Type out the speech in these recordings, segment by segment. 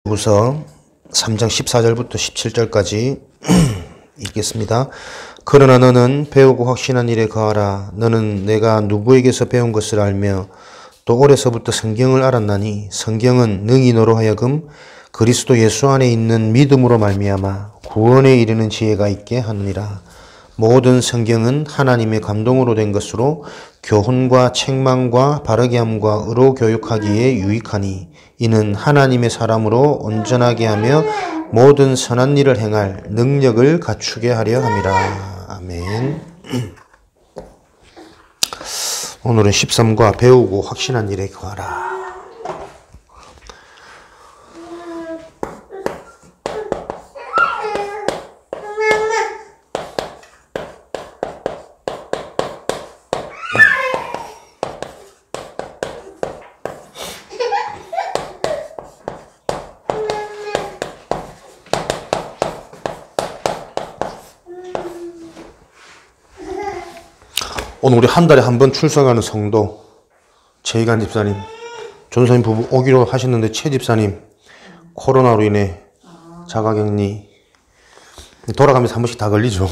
후서 3장 14절부터 17절까지 읽겠습니다. 그러나 너는 배우고 확신한 일에 거하라. 너는 내가 누구에게서 배운 것을 알며 또 오래서부터 성경을 알았나니 성경은 능히 너로 하여금 그리스도 예수 안에 있는 믿음으로 말미암아 구원에 이르는 지혜가 있게 하느니라. 모든 성경은 하나님의 감동으로 된 것으로 교훈과 책망과 바르게 함과 의로 교육하기에 유익하니 이는 하나님의 사람으로 온전하게 하며 모든 선한 일을 행할 능력을 갖추게 하려 함이라. 아멘. 오늘은 13과 배우고 확신한 일에 거하라. 오늘 우리 한 달에 한 번 출석하는 성도 최희관 집사님, 전사님 부부 오기로 하셨는데 최 집사님 코로나로 인해 자가격리 돌아가면서 한 번씩 다 걸리죠.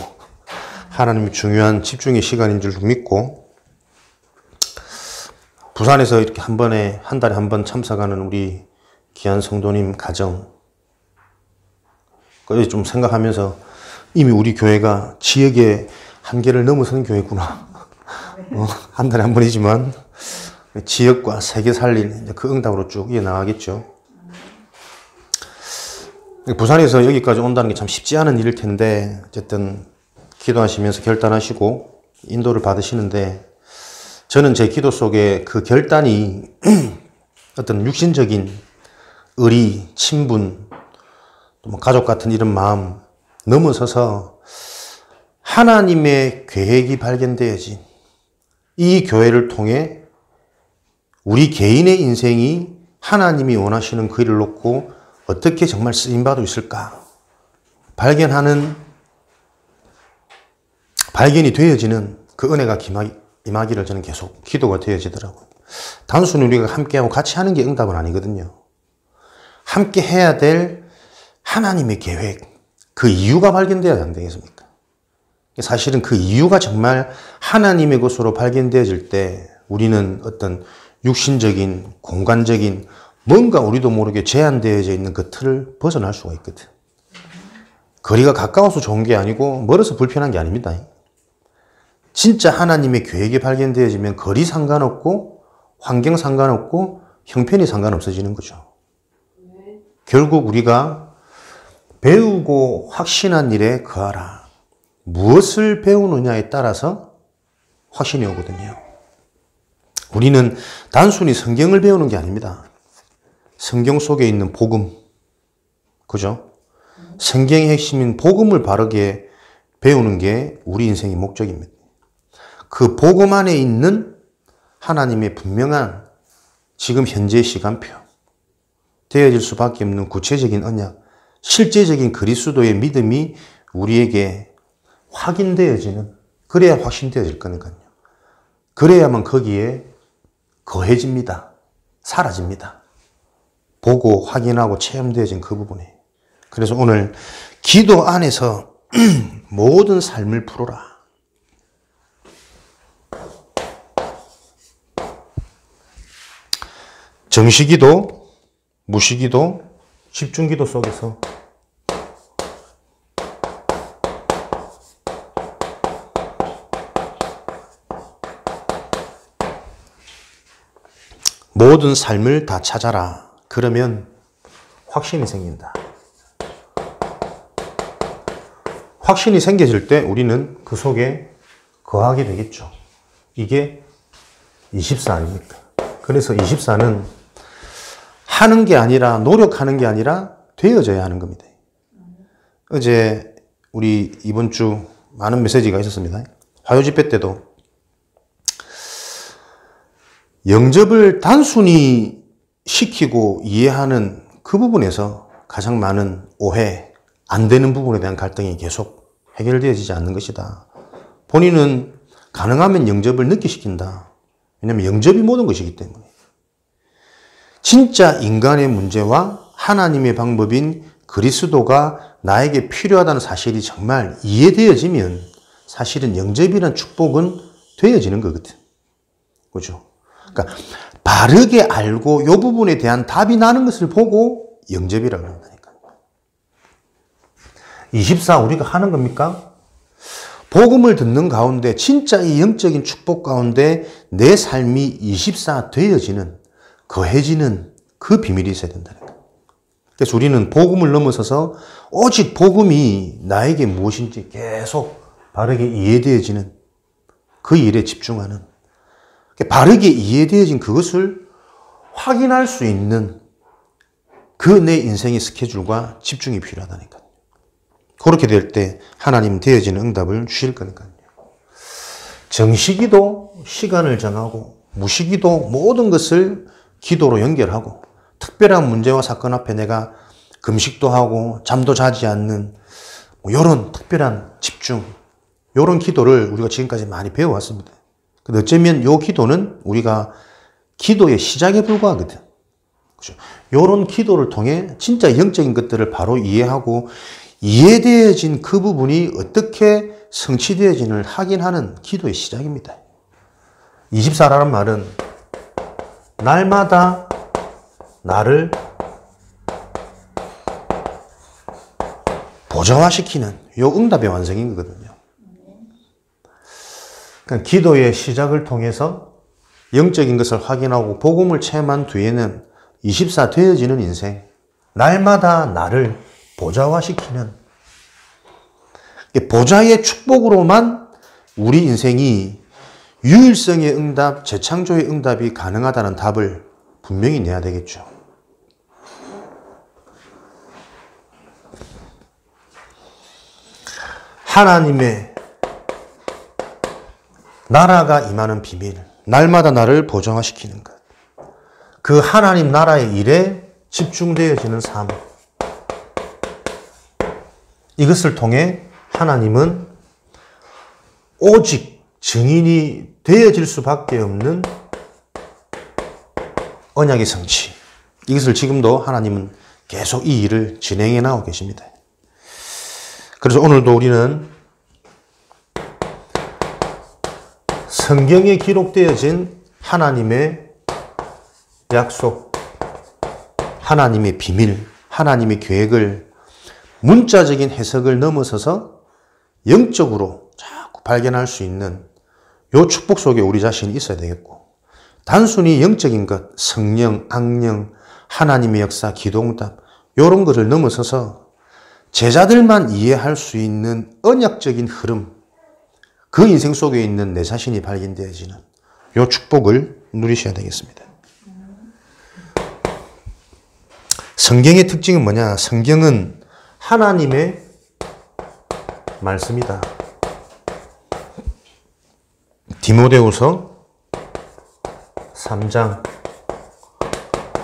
하나님이 중요한 집중의 시간인 줄 믿고 부산에서 이렇게 한 달에 한 번 참석하는 우리 귀한 성도님 가정 그걸 좀 생각하면서 이미 우리 교회가 지역의 한계를 넘어서는 교회구나. 한 달에 한 번이지만 지역과 세계 살릴 그 응답으로 쭉 이어나가겠죠. 부산에서 여기까지 온다는 게 참 쉽지 않은 일일 텐데 어쨌든 기도하시면서 결단하시고 인도를 받으시는데 저는 제 기도 속에 그 결단이 어떤 육신적인 의리, 친분, 또 가족 같은 이런 마음 넘어서서 하나님의 계획이 발견되어야지 이 교회를 통해 우리 개인의 인생이 하나님이 원하시는 그 일을 놓고 어떻게 정말 쓰임받을 수 있을까 발견이 되어지는 그 은혜가 임하기를 저는 계속 기도가 되어지더라고요. 단순히 우리가 함께하고 같이 하는 게 응답은 아니거든요. 함께 해야 될 하나님의 계획, 그 이유가 발견되어야 안 되겠습니까? 사실은 그 이유가 정말 하나님의 것으로 발견되어질 때 우리는 어떤 육신적인, 공간적인 뭔가 우리도 모르게 제한되어져 있는 그 틀을 벗어날 수가 있거든. 거리가 가까워서 좋은 게 아니고 멀어서 불편한 게 아닙니다. 진짜 하나님의 계획이 발견되어지면 거리 상관없고 환경 상관없고 형편이 상관없어지는 거죠. 결국 우리가 배우고 확신한 일에 거하라. 무엇을 배우느냐에 따라서 확신이 오거든요. 우리는 단순히 성경을 배우는 게 아닙니다. 성경 속에 있는 복음, 그죠? 성경의 핵심인 복음을 바르게 배우는 게 우리 인생의 목적입니다. 그 복음 안에 있는 하나님의 분명한 지금 현재의 시간표, 되어질 수밖에 없는 구체적인 언약, 실제적인 그리스도의 믿음이 우리에게 확인되어지는, 그래야 확신되어질 거니까요. 그래야만 거기에 거해집니다. 사라집니다. 보고 확인하고 체험되어진 그 부분에. 그래서 오늘 기도 안에서 모든 삶을 풀어라. 정시기도, 무시기도, 집중기도 속에서 모든 삶을 다 찾아라. 그러면 확신이 생긴다. 확신이 생겨질 때 우리는 그 속에 거하게 되겠죠. 이게 24 아닙니까? 그래서 24는 하는 게 아니라 노력하는 게 아니라 되어져야 하는 겁니다. 어제 우리 이번 주 많은 메시지가 있었습니다. 화요집회 때도 영접을 단순히 시키고 이해하는 그 부분에서 가장 많은 오해, 안 되는 부분에 대한 갈등이 계속 해결되어지지 않는 것이다. 본인은 가능하면 영접을 늦게 시킨다. 왜냐하면 영접이 모든 것이기 때문에. 진짜 인간의 문제와 하나님의 방법인 그리스도가 나에게 필요하다는 사실이 정말 이해되어지면 사실은 영접이라는 축복은 되어지는 거거든. 그죠? 그러니까 바르게 알고 이 부분에 대한 답이 나는 것을 보고 영접이라고 한다니까. 24 우리가 하는 겁니까? 복음을 듣는 가운데 진짜 이 영적인 축복 가운데 내 삶이 24 되어지는, 거해지는 그 비밀이 있어야 된다는 거예요. 그래서 우리는 복음을 넘어서서 오직 복음이 나에게 무엇인지 계속 바르게 이해되어지는 그 일에 집중하는, 바르게 이해되어진 그것을 확인할 수 있는 그 내 인생의 스케줄과 집중이 필요하다니까요. 그렇게 될 때 하나님 되어지는 응답을 주실 거니까요. 정시기도 시간을 정하고 무시기도 모든 것을 기도로 연결하고 특별한 문제와 사건 앞에 내가 금식도 하고 잠도 자지 않는 이런 특별한 집중, 이런 기도를 우리가 지금까지 많이 배워왔습니다. 근데 어쩌면 이 기도는 우리가 기도의 시작에 불과하거든. 그렇죠? 이런 기도를 통해 진짜 영적인 것들을 바로 이해하고 이해되어진 그 부분이 어떻게 성취되어진을 확인하는 기도의 시작입니다. 24라는 말은 날마다 나를 보좌화시키는 이 응답의 완성인 거거든요. 그러니까 기도의 시작을 통해서 영적인 것을 확인하고 복음을 체험한 뒤에는 24 되어지는 인생, 날마다 나를 보좌화시키는, 보좌의 축복으로만 우리 인생이 유일성의 응답, 재창조의 응답이 가능하다는 답을 분명히 내야 되겠죠. 하나님의 나라가 임하는 비밀, 날마다 나를 보좌화시키는 것. 그 하나님 나라의 일에 집중되어지는 삶. 이것을 통해 하나님은 오직 증인이 되어질 수밖에 없는 언약의 성취. 이것을 지금도 하나님은 계속 이 일을 진행해 나오고 계십니다. 그래서 오늘도 우리는 성경에 기록되어진 하나님의 약속, 하나님의 비밀, 하나님의 계획을 문자적인 해석을 넘어서서 영적으로 자꾸 발견할 수 있는 이 축복 속에 우리 자신이 있어야 되겠고, 단순히 영적인 것, 성령, 악령, 하나님의 역사, 기도응답 이런 것을 넘어서서 제자들만 이해할 수 있는 언약적인 흐름, 그 인생 속에 있는 내 자신이 발견되어지는 이 축복을 누리셔야 되겠습니다. 성경의 특징은 뭐냐? 성경은 하나님의 말씀이다. 디모데후서 3장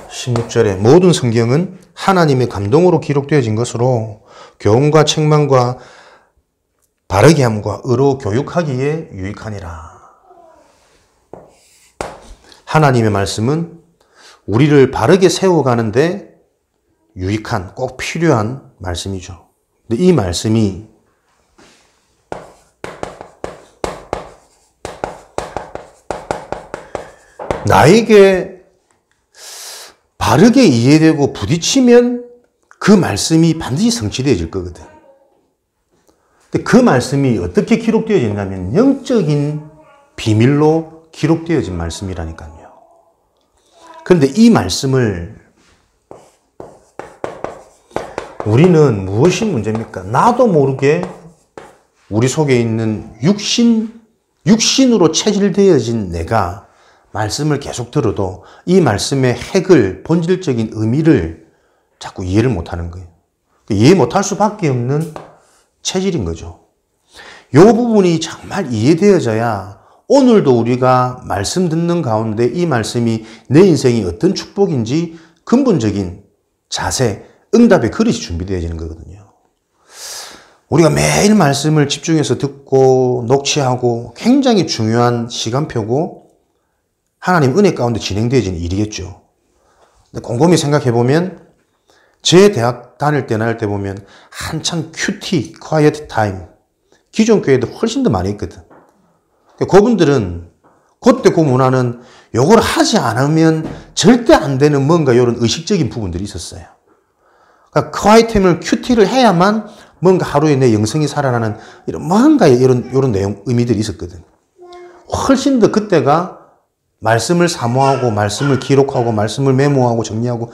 16절에 모든 성경은 하나님의 감동으로 기록되어진 것으로 교훈과 책망과 바르게 함과 의로 교육하기에 유익하니라. 하나님의 말씀은 우리를 바르게 세워가는데 유익한, 꼭 필요한 말씀이죠. 근데 이 말씀이 나에게 바르게 이해되고 부딪히면 그 말씀이 반드시 성취되어질 거거든. 근데 그 말씀이 어떻게 기록되어졌냐면 영적인 비밀로 기록되어진 말씀이라니까요. 그런데 이 말씀을 우리는 무엇이 문제입니까? 나도 모르게 우리 속에 있는 육신으로 체질되어진 내가 말씀을 계속 들어도 이 말씀의 핵을, 본질적인 의미를 자꾸 이해를 못하는 거예요. 이해 못할 수밖에 없는 체질인 거죠. 이 부분이 정말 이해되어져야 오늘도 우리가 말씀 듣는 가운데 이 말씀이 내 인생이 어떤 축복인지 근본적인 자세, 응답의 그릇이 준비되어지는 거거든요. 우리가 매일 말씀을 집중해서 듣고 녹취하고 굉장히 중요한 시간표고 하나님 은혜 가운데 진행되어지는 일이겠죠. 근데 곰곰이 생각해 보면 제 대학 다닐 때나 할 때 보면 한참 큐티, quiet time. 기존 교회도 훨씬 더 많이 있거든. 그분들은 그때 그 문화는 요걸 하지 않으면 절대 안 되는 뭔가 이런 의식적인 부분들이 있었어요. 그러니까 quiet을 큐티를 해야만 뭔가 하루에 내 영성이 살아나는 이런 뭔가 이런 내용, 의미들이 있었거든. 훨씬 더 그때가 말씀을 사모하고 말씀을 기록하고 말씀을 메모하고 정리하고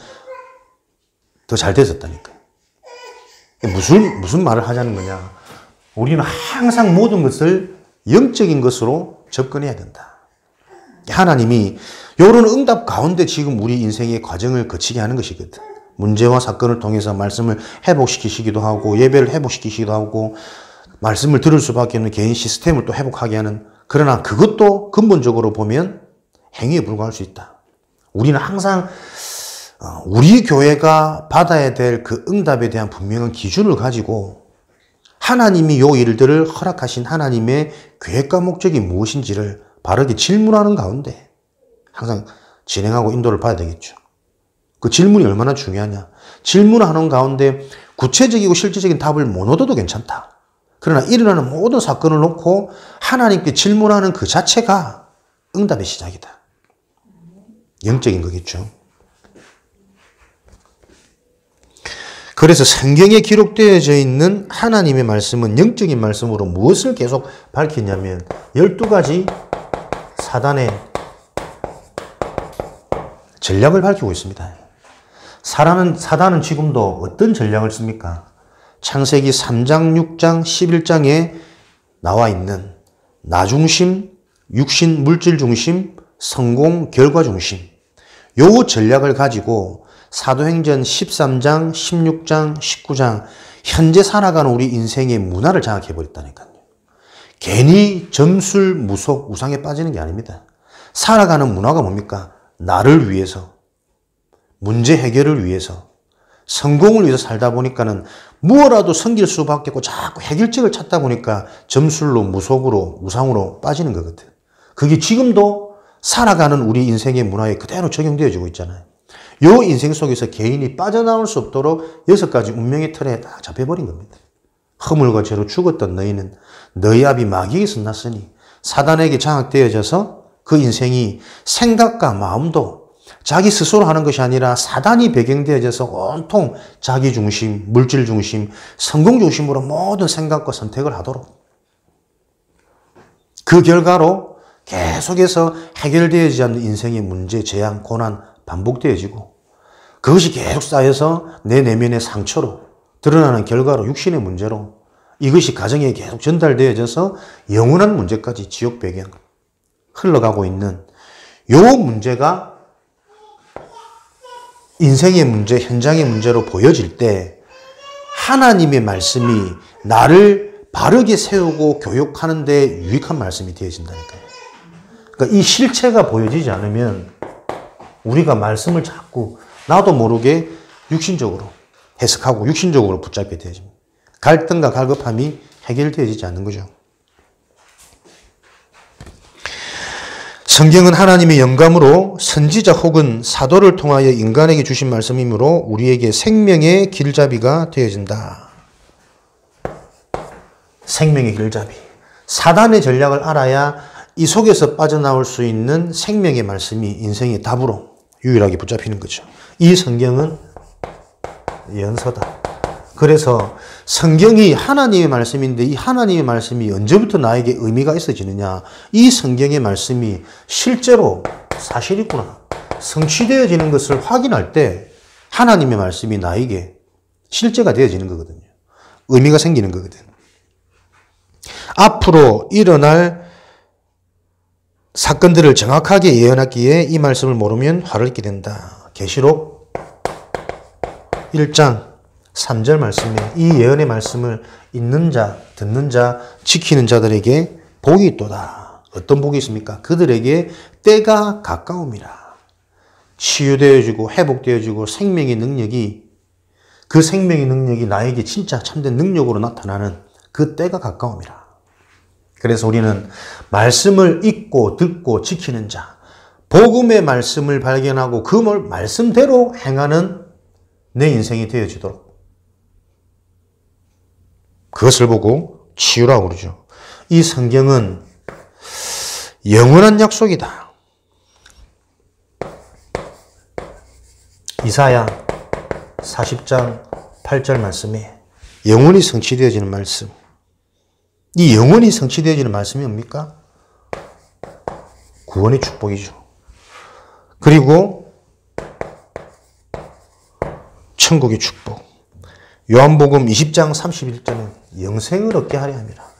더 잘 됐었다니까요. 무슨 말을 하자는 거냐. 우리는 항상 모든 것을 영적인 것으로 접근해야 된다. 하나님이 이런 응답 가운데 지금 우리 인생의 과정을 거치게 하는 것이거든. 문제와 사건을 통해서 말씀을 회복시키시기도 하고 예배를 회복시키시기도 하고 말씀을 들을 수밖에 없는 개인 시스템을 또 회복하게 하는, 그러나 그것도 근본적으로 보면 행위에 불과할 수 있다. 우리는 항상 우리 교회가 받아야 될 그 응답에 대한 분명한 기준을 가지고 하나님이 요 일들을 허락하신 하나님의 계획과 목적이 무엇인지를 바르게 질문하는 가운데 항상 진행하고 인도를 봐야 되겠죠. 그 질문이 얼마나 중요하냐. 질문하는 가운데 구체적이고 실질적인 답을 못 얻어도 괜찮다. 그러나 일어나는 모든 사건을 놓고 하나님께 질문하는 그 자체가 응답의 시작이다. 영적인 거겠죠. 그래서 성경에 기록되어져 있는 하나님의 말씀은 영적인 말씀으로 무엇을 계속 밝히냐면 12가지 사단의 전략을 밝히고 있습니다. 사단은 지금도 어떤 전략을 씁니까? 창세기 3장, 6장, 11장에 나와 있는 나 중심, 육신, 물질 중심, 성공, 결과 중심, 요 전략을 가지고 사도행전 13장, 16장, 19장 현재 살아가는 우리 인생의 문화를 장악해버렸다니까요. 괜히 점술, 무속, 우상에 빠지는 게 아닙니다. 살아가는 문화가 뭡니까? 나를 위해서, 문제 해결을 위해서, 성공을 위해서 살다 보니까는 무엇라도 섬길 수밖에 없고 자꾸 해결책을 찾다 보니까 점술로, 무속으로, 우상으로 빠지는 거거든. 그게 지금도 살아가는 우리 인생의 문화에 그대로 적용되어지고 있잖아요. 요 인생 속에서 개인이 빠져나올 수 없도록 6가지 운명의 틀에 다 잡혀버린 겁니다. 허물과 죄로 죽었던 너희는 너희 아비 마귀에게서 났으니 사단에게 장악되어져서 그 인생이 생각과 마음도 자기 스스로 하는 것이 아니라 사단이 배경되어져서 온통 자기 중심, 물질 중심, 성공 중심으로 모든 생각과 선택을 하도록, 그 결과로 계속해서 해결되어지지 않는 인생의 문제, 재앙, 고난 반복되어지고 그것이 계속 쌓여서 내 내면의 상처로 드러나는 결과로 육신의 문제로 이것이 가정에 계속 전달되어져서 영원한 문제까지 지옥 배경 흘러가고 있는 요 문제가 인생의 문제, 현장의 문제로 보여질 때 하나님의 말씀이 나를 바르게 세우고 교육하는 데 유익한 말씀이 되어진다니까요. 그러니까 이 실체가 보여지지 않으면 우리가 말씀을 자꾸 나도 모르게 육신적으로 해석하고 육신적으로 붙잡게 되어집니다. 갈등과 갈급함이 해결되어지지 않는 거죠. 성경은 하나님의 영감으로 선지자 혹은 사도를 통하여 인간에게 주신 말씀이므로 우리에게 생명의 길잡이가 되어진다. 생명의 길잡이. 사단의 전략을 알아야 이 속에서 빠져나올 수 있는 생명의 말씀이 인생의 답으로 유일하게 붙잡히는 거죠. 이 성경은 연서다. 그래서 성경이 하나님의 말씀인데 이 하나님의 말씀이 언제부터 나에게 의미가 있어지느냐. 이 성경의 말씀이 실제로 사실이구나, 성취되어지는 것을 확인할 때 하나님의 말씀이 나에게 실제가 되어지는 거거든요. 의미가 생기는 거거든. 앞으로 일어날 사건들을 정확하게 예언하기에 이 말씀을 모르면 화를 입게 된다. 계시록 1장 3절 말씀에 이 예언의 말씀을 읽는 자, 듣는 자, 지키는 자들에게 복이 있도다. 어떤 복이 있습니까? 그들에게 때가 가까움이라. 치유되어지고 회복되어지고 생명의 능력이, 그 생명의 능력이 나에게 진짜 참된 능력으로 나타나는 그 때가 가까움이라. 그래서 우리는 말씀을 읽고 듣고 지키는 자, 복음의 말씀을 발견하고 그 말씀대로 행하는 내 인생이 되어지도록. 그것을 보고 치유라고 그러죠. 이 성경은 영원한 약속이다. 이사야 40장 8절 말씀에 영원히 성취되어지는 말씀. 이 영원히 성취되어지는 말씀이 뭡니까? 구원의 축복이죠. 그리고 천국의 축복. 요한복음 20장 31절은 영생을 얻게 하려 함이라.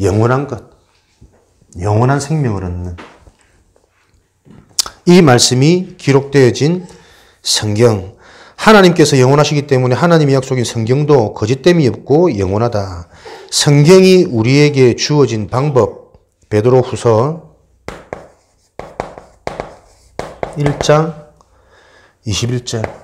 영원한 것, 영원한 생명을 얻는 이 말씀이 기록되어진 성경. 하나님께서 영원하시기 때문에 하나님의 약속인 성경도 거짓됨이 없고 영원하다. 성경이 우리에게 주어진 방법. 베드로후서 1장 21절.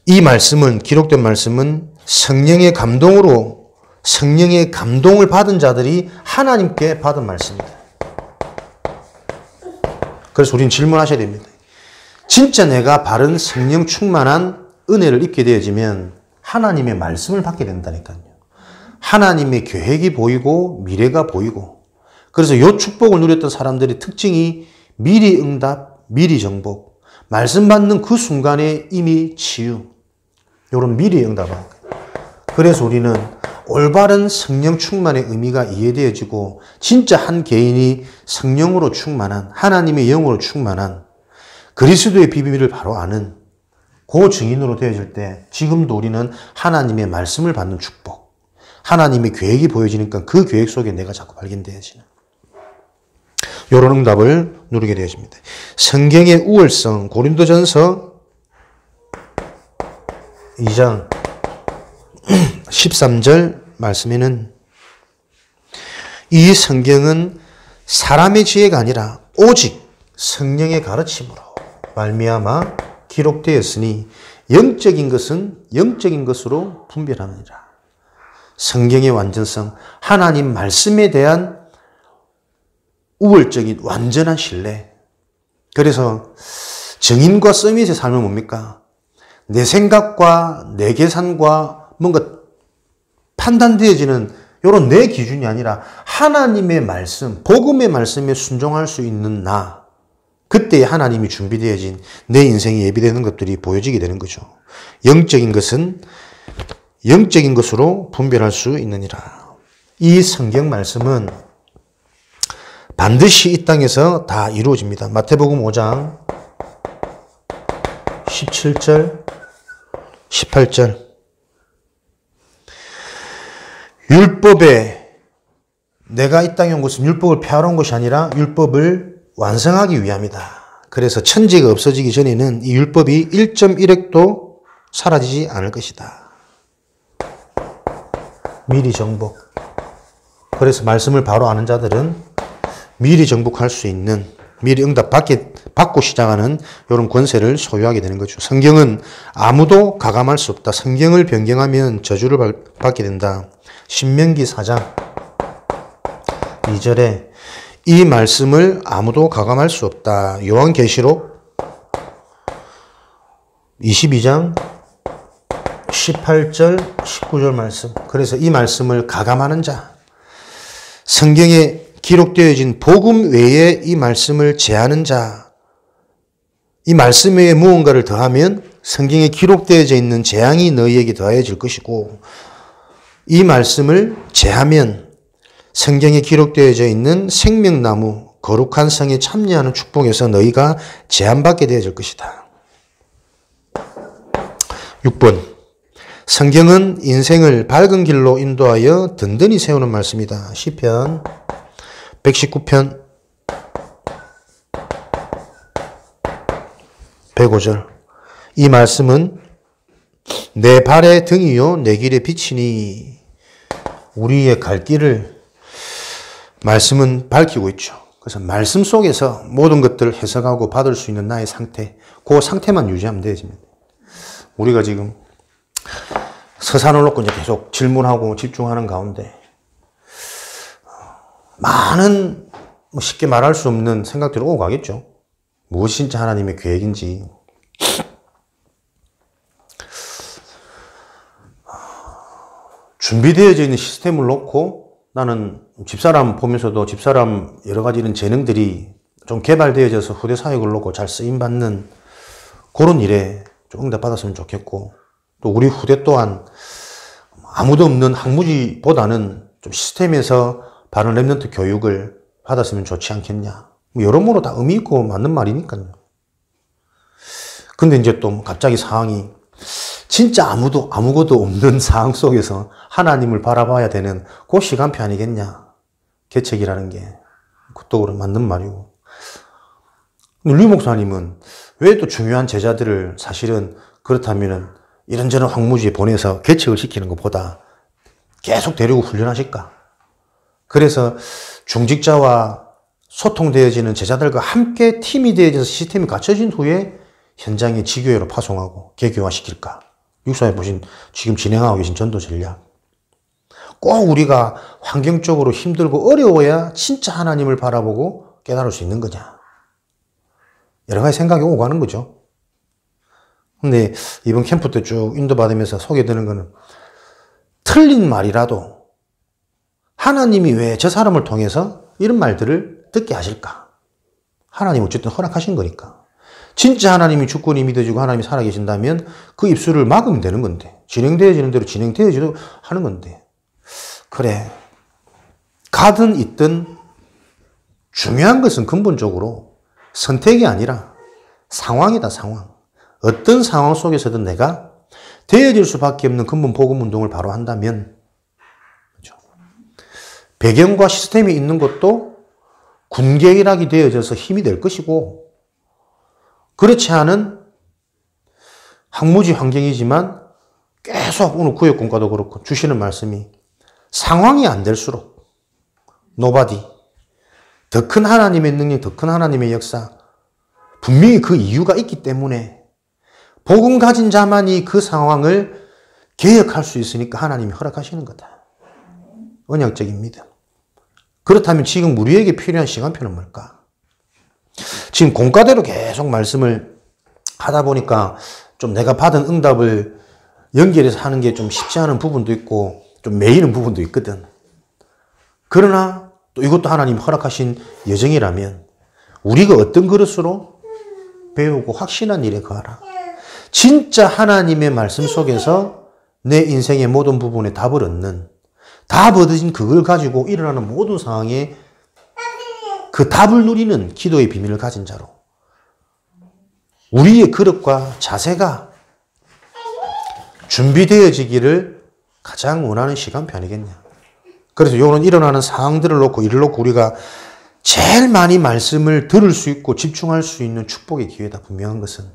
이 말씀은, 기록된 말씀은 성령의 감동으로, 성령의 감동을 받은 자들이 하나님께 받은 말씀입니다. 그래서 우리는 질문하셔야 됩니다. 진짜 내가 바른 성령 충만한 은혜를 입게 되어지면 하나님의 말씀을 받게 된다니까요. 하나님의 계획이 보이고 미래가 보이고. 그래서 이 축복을 누렸던 사람들의 특징이 미리 응답, 미리 정복. 말씀 받는 그 순간에 이미 치유. 이런 미리 응답을. 그래서 우리는 올바른 성령 충만의 의미가 이해되어지고 진짜 한 개인이 성령으로 충만한, 하나님의 영으로 충만한 그리스도의 비밀을 바로 아는 그 증인으로 되어질 때 지금도 우리는 하나님의 말씀을 받는 축복, 하나님의 계획이 보여지니까 그 계획 속에 내가 자꾸 발견되어지는 이런 응답을 누리게 되어집니다. 성경의 우월성, 고린도전서 2장 13절 말씀에는 이 성경은 사람의 지혜가 아니라 오직 성령의 가르침으로 말미암아 기록되었으니 영적인 것은 영적인 것으로 분별하느니라. 성경의 완전성, 하나님 말씀에 대한 우월적인 완전한 신뢰. 그래서 증인과 서밋의 삶은 뭡니까? 내 생각과 내 계산과 뭔가 판단되어지는 이런 내 기준이 아니라 하나님의 말씀, 복음의 말씀에 순종할 수 있는 나. 그때 하나님이 준비되어진 내 인생에 예비되는 것들이 보여지게 되는 거죠. 영적인 것은 영적인 것으로 분별할 수 있느니라. 이 성경 말씀은 반드시 이 땅에서 다 이루어집니다. 마태복음 5장 17절, 18절. 율법에 내가 이 땅에 온 것은 율법을 폐하러 온 것이 아니라 율법을 완성하기 위함이다. 그래서 천지가 없어지기 전에는 이 율법이 1.1획도 사라지지 않을 것이다. 미리 정복. 그래서 말씀을 바로 아는 자들은 미리 정복할 수 있는, 미리 응답 받고 시작하는 이런 권세를 소유하게 되는 거죠. 성경은 아무도 가감할 수 없다. 성경을 변경하면 저주를 받게 된다. 신명기 4장 2절에 이 말씀을 아무도 가감할 수 없다. 요한계시록 22장 18절 19절 말씀. 그래서 이 말씀을 가감하는 자, 성경에 기록되어진 복음 외에 이 말씀을 제하는 자, 이 말씀 외에 무언가를 더하면 성경에 기록되어져 있는 재앙이 너희에게 더해질 것이고, 이 말씀을 제하면 성경에 기록되어져 있는 생명나무 거룩한 성에 참여하는 축복에서 너희가 제한받게 되어질 것이다. 6번. 성경은 인생을 밝은 길로 인도하여 든든히 세우는 말씀이다. 시편 119편 105절. 이 말씀은 내 발의 등이요 내 길의 빛이니. 우리의 갈 길을 말씀은 밝히고 있죠. 그래서 말씀 속에서 모든 것들을 해석하고 받을 수 있는 나의 상태, 그 상태만 유지하면 되집니다. 우리가 지금 서산을 놓고 이제 계속 질문하고 집중하는 가운데 많은 쉽게 말할 수 없는 생각들이 오고 가겠죠. 무엇이 진짜 하나님의 계획인지. 준비되어져 있는 시스템을 놓고 나는 집사람 보면서도 집사람 여러 가지 이런 재능들이 좀 개발되어져서 후대 사역을 놓고 잘 쓰임받는 그런 일에 좀 응답받았으면 좋겠고, 또 우리 후대 또한 아무도 없는 학무지보다는 좀 시스템에서 바른 랩런트 교육을 받았으면 좋지 않겠냐. 뭐 여러모로 다 의미 있고 맞는 말이니까요. 근데 이제 또 갑자기 상황이 진짜 아무것도 없는 상황 속에서 하나님을 바라봐야 되는 그 시간표 아니겠냐. 개척이라는 게. 그것도 맞는 말이고. 류 목사님은 왜 또 중요한 제자들을 사실은 그렇다면은 이런저런 황무지에 보내서 개척을 시키는 것보다 계속 데리고 훈련하실까? 그래서 중직자와 소통되어지는 제자들과 함께 팀이 되어져서 시스템이 갖춰진 후에 현장에 지교회로 파송하고 개교화시킬까? 육사에 보신 지금 진행하고 계신 전도 전략. 꼭 우리가 환경적으로 힘들고 어려워야 진짜 하나님을 바라보고 깨달을 수 있는 거냐? 여러 가지 생각이 오고 가는 거죠. 근데 이번 캠프 때 쭉 인도받으면서 소개되는 거는 틀린 말이라도 하나님이 왜 저 사람을 통해서 이런 말들을 듣게 하실까? 하나님 어쨌든 허락하신 거니까. 진짜 하나님이 주권이 믿어지고 하나님이 살아계신다면 그 입술을 막으면 되는 건데, 진행되어지는 대로 진행되어지도록 하는 건데, 그래, 가든 있든 중요한 것은 근본적으로 선택이 아니라 상황이다, 상황. 어떤 상황 속에서든 내가 되어질 수밖에 없는 근본 복음 운동을 바로 한다면, 그렇죠? 배경과 시스템이 있는 것도 군계일학이 되어져서 힘이 될 것이고, 그렇지 않은 학무지 환경이지만 계속 오늘 구역공과도 그렇고 주시는 말씀이 상황이 안 될수록 nobody, 더 큰 하나님의 능력, 더 큰 하나님의 역사, 분명히 그 이유가 있기 때문에 복음 가진 자만이 그 상황을 개혁할 수 있으니까 하나님이 허락하시는 거다. 언약적인 믿음. 그렇다면 지금 우리에게 필요한 시간표는 뭘까? 지금 공과대로 계속 말씀을 하다 보니까 좀 내가 받은 응답을 연결해서 하는 게 좀 쉽지 않은 부분도 있고 좀 매이는 부분도 있거든. 그러나 또 이것도 하나님 허락하신 여정이라면 우리가 어떤 그릇으로 배우고 확신한 일에 거하라. 진짜 하나님의 말씀 속에서 내 인생의 모든 부분에 답을 얻는, 답 얻으신 그걸 가지고 일어나는 모든 상황에 그 답을 누리는 기도의 비밀을 가진 자로 우리의 그릇과 자세가 준비되어지기를 가장 원하는 시간표 아니겠냐. 그래서 이런 일어나는 상황들을 놓고 일을 놓고 우리가 제일 많이 말씀을 들을 수 있고 집중할 수 있는 축복의 기회다, 분명한 것은.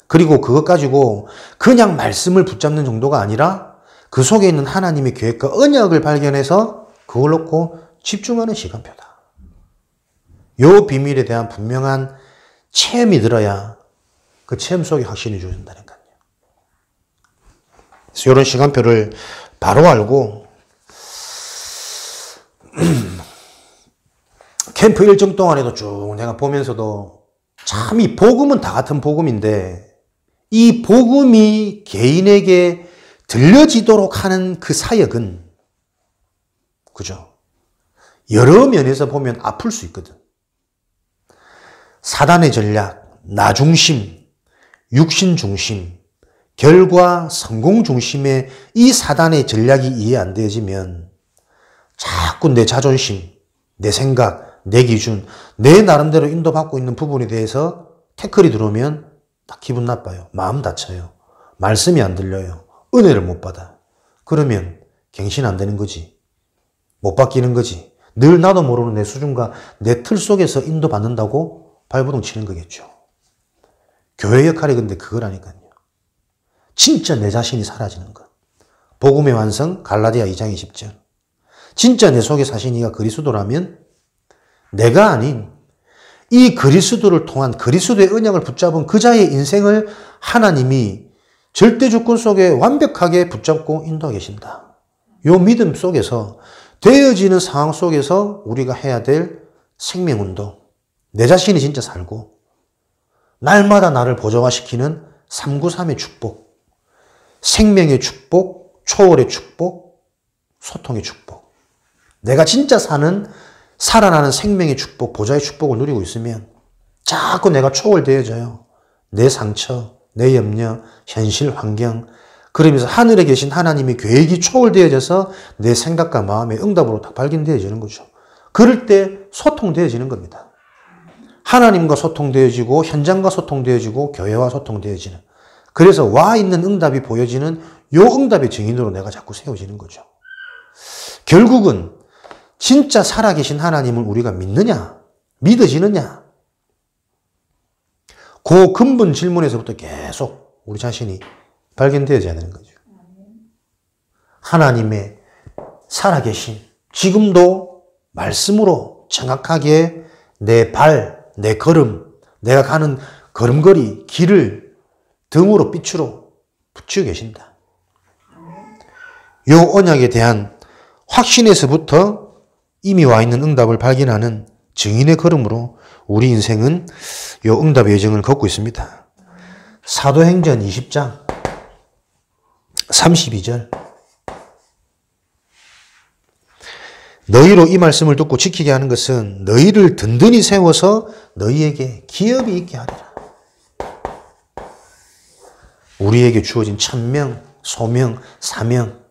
그리고 그것 가지고 그냥 말씀을 붙잡는 정도가 아니라 그 속에 있는 하나님의 계획과 언약을 발견해서 그걸 놓고 집중하는 시간표다. 요 비밀에 대한 분명한 체험이 들어야 그 체험 속에 확신이 주어진다는 거예요. 그래서 이런 시간표를 바로 알고 캠프 일정 동안에도 쭉 내가 보면서도 참 이 복음은 다 같은 복음인데 이 복음이 개인에게 들려지도록 하는 그 사역은, 그죠? 여러 면에서 보면 아플 수 있거든. 사단의 전략, 나 중심, 육신 중심, 결과, 성공 중심의 이 사단의 전략이 이해 안 되어지면 자꾸 내 자존심, 내 생각, 내 기준, 내 나름대로 인도받고 있는 부분에 대해서 태클이 들어오면 딱 기분 나빠요. 마음 다쳐요. 말씀이 안 들려요. 은혜를 못 받아. 그러면 갱신 안 되는 거지. 못 바뀌는 거지. 늘 나도 모르는 내 수준과 내 틀 속에서 인도받는다고 발버둥 치는 거겠죠. 교회 역할이 근데 그거라니까요. 진짜 내 자신이 사라지는 것. 복음의 완성, 갈라디아 2장 20절. 진짜 내 속에 사신 이가 그리스도라면 내가 아닌 이 그리스도를 통한 그리스도의 언약을 붙잡은 그 자의 인생을 하나님이 절대 주권 속에 완벽하게 붙잡고 인도하고 계신다. 요 믿음 속에서 되어지는 상황 속에서 우리가 해야 될 생명운동, 내 자신이 진짜 살고 날마다 나를 보정화시키는 393의 축복, 생명의 축복, 초월의 축복, 소통의 축복. 내가 진짜 살아나는 생명의 축복, 보좌의 축복을 누리고 있으면 자꾸 내가 초월되어져요. 내 상처, 내 염려, 현실, 환경. 그러면서 하늘에 계신 하나님의 계획이 초월되어져서 내 생각과 마음의 응답으로 딱 발견되어지는 거죠. 그럴 때 소통되어지는 겁니다. 하나님과 소통되어지고 현장과 소통되어지고 교회와 소통되어지는. 그래서 와 있는 응답이 보여지는 요 응답의 증인으로 내가 자꾸 세워지는 거죠. 결국은 진짜 살아계신 하나님을 우리가 믿느냐? 믿어지느냐? 그 근본 질문에서부터 계속 우리 자신이 발견되어져야 되는 거죠. 하나님의 살아계신, 지금도 말씀으로 정확하게 내 발, 내 걸음, 내가 가는 걸음걸이, 길을 등으로 빛으로 붙여 계신다. 요 언약에 대한 확신에서부터 이미 와 있는 응답을 발견하는 증인의 걸음으로 우리 인생은 요 응답의 여정을 걷고 있습니다. 사도행전 20장 32절. 너희로 이 말씀을 듣고 지키게 하는 것은 너희를 든든히 세워서 너희에게 기업이 있게 하리라. 우리에게 주어진 천명, 소명, 사명,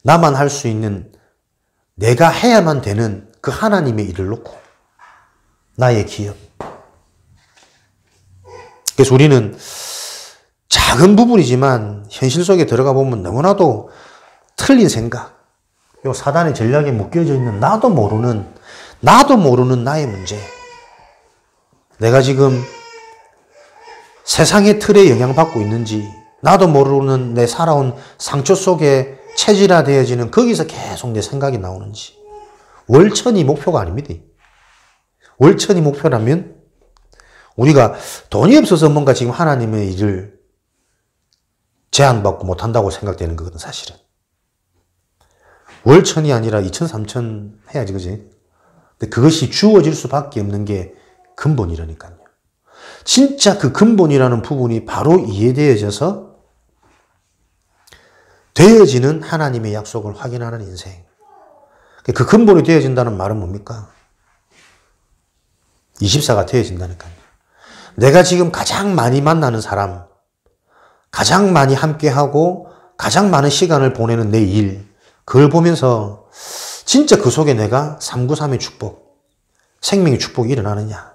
나만 할 수 있는 내가 해야만 되는 그 하나님의 일을 놓고 나의 기업. 그래서 우리는 작은 부분이지만 현실 속에 들어가 보면 너무나도 틀린 생각, 요 사단의 전략에 묶여져 있는 나도 모르는 나의 문제. 내가 지금 세상의 틀에 영향받고 있는지, 나도 모르는 내 살아온 상처 속에 체질화되어지는 거기서 계속 내 생각이 나오는지. 월천이 목표가 아닙니다. 월천이 목표라면 우리가 돈이 없어서 뭔가 지금 하나님의 일을 제한받고 못한다고 생각되는 거거든, 사실은. 월천이 아니라 2천, 3천 해야지, 그지? 근데 그것이 주어질 수밖에 없는 게 근본이라니까요. 진짜 그 근본이라는 부분이 바로 이해되어져서 되어지는 하나님의 약속을 확인하는 인생. 그 근본이 되어진다는 말은 뭡니까? 24가 되어진다니까요. 내가 지금 가장 많이 만나는 사람, 가장 많이 함께하고 가장 많은 시간을 보내는 내 일, 그걸 보면서 진짜 그 속에 내가 393의 축복, 생명의 축복이 일어나느냐.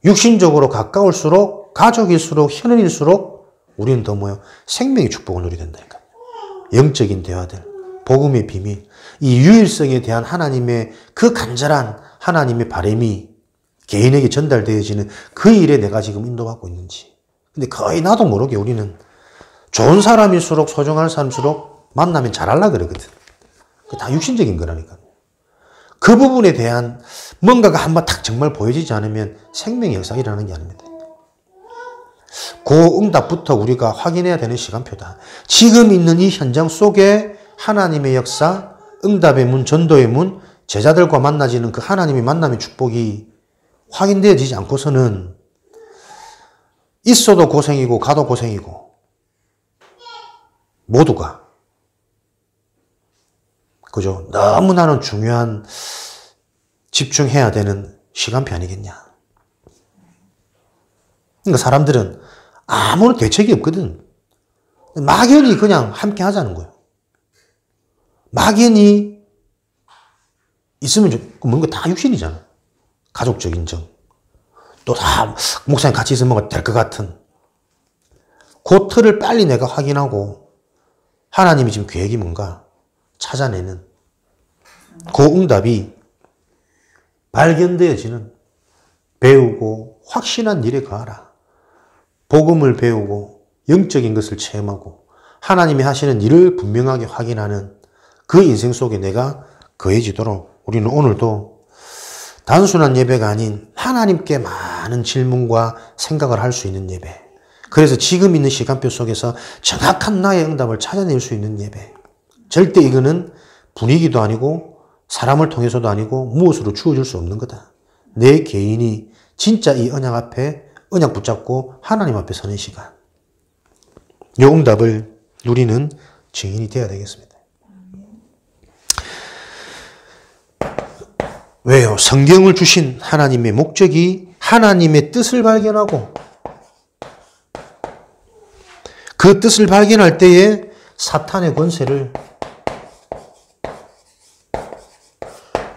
육신적으로 가까울수록, 가족일수록, 현인일수록 우리는 더 뭐예요? 생명의 축복을 누리게 된다니까요. 영적인 대화들, 복음의 비밀, 이 유일성에 대한 하나님의 그 간절한 하나님의 바람이 개인에게 전달되어지는 그 일에 내가 지금 인도받고 있는지. 근데 거의 나도 모르게 우리는 좋은 사람일수록, 소중한 사람일수록 만나면 잘하려고 그러거든. 다 육신적인 거라니까요. 그 부분에 대한 뭔가가 한번 딱 정말 보여지지 않으면 생명의 역사가 일어나는 게 아닙니다. 그 응답부터 우리가 확인해야 되는 시간표다. 지금 있는 이 현장 속에 하나님의 역사, 응답의 문, 전도의 문, 제자들과 만나지는 그 하나님의 만남의 축복이 확인되어지지 않고서는 있어도 고생이고 가도 고생이고 모두가, 그죠? 너무나는 중요한 집중해야 되는 시간표 아니겠냐. 그러니까 사람들은 아무런 대책이 없거든. 막연히 그냥 함께 하자는 거예요. 막연히 있으면 뭔가 다 육신이잖아. 가족적인 정. 또 다 목사님 같이 있으면 될 것 같은. 그 틀을 빨리 내가 확인하고 하나님이 지금 계획이 뭔가 찾아내는 그 응답이 발견되어지는, 배우고 확신한 일에 거하라. 복음을 배우고 영적인 것을 체험하고 하나님이 하시는 일을 분명하게 확인하는 그 인생 속에 내가 거해지도록 우리는 오늘도 단순한 예배가 아닌 하나님께 많은 질문과 생각을 할 수 있는 예배. 그래서 지금 있는 시간표 속에서 정확한 나의 응답을 찾아낼 수 있는 예배. 절대 이거는 분위기도 아니고 사람을 통해서도 아니고 무엇으로 주어질 수 없는 거다. 내 개인이 진짜 이 언약 앞에 언약 붙잡고 하나님 앞에 서는 시간. 이 응답을 누리는 증인이 되어야 되겠습니다. 왜요? 성경을 주신 하나님의 목적이 하나님의 뜻을 발견하고 그 뜻을 발견할 때에 사탄의 권세를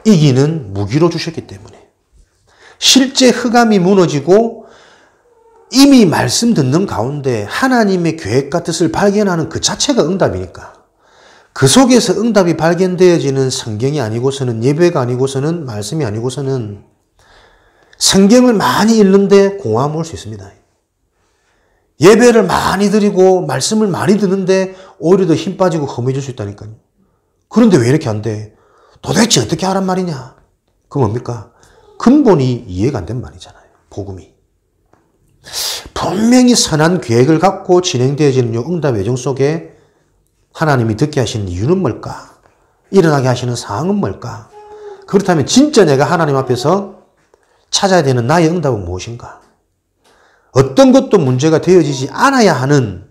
이기는 무기로 주셨기 때문에 실제 흑암이 무너지고 이미 말씀 듣는 가운데 하나님의 계획과 뜻을 발견하는 그 자체가 응답이니까 그 속에서 응답이 발견되어지는 성경이 아니고서는 예배가 아니고서는 말씀이 아니고서는 성경을 많이 읽는데 공허함 올 수 있습니다. 예배를 많이 드리고 말씀을 많이 듣는데 오히려 더 힘 빠지고 험해질 수 있다니까요. 그런데 왜 이렇게 안 돼? 도대체 어떻게 하란 말이냐? 그 뭡니까? 근본이 이해가 안 된 말이잖아요. 복음이. 분명히 선한 계획을 갖고 진행되어지는 이 응답 예정 속에 하나님이 듣게 하시는 이유는 뭘까? 일어나게 하시는 사항은 뭘까? 그렇다면 진짜 내가 하나님 앞에서 찾아야 되는 나의 응답은 무엇인가? 어떤 것도 문제가 되어지지 않아야 하는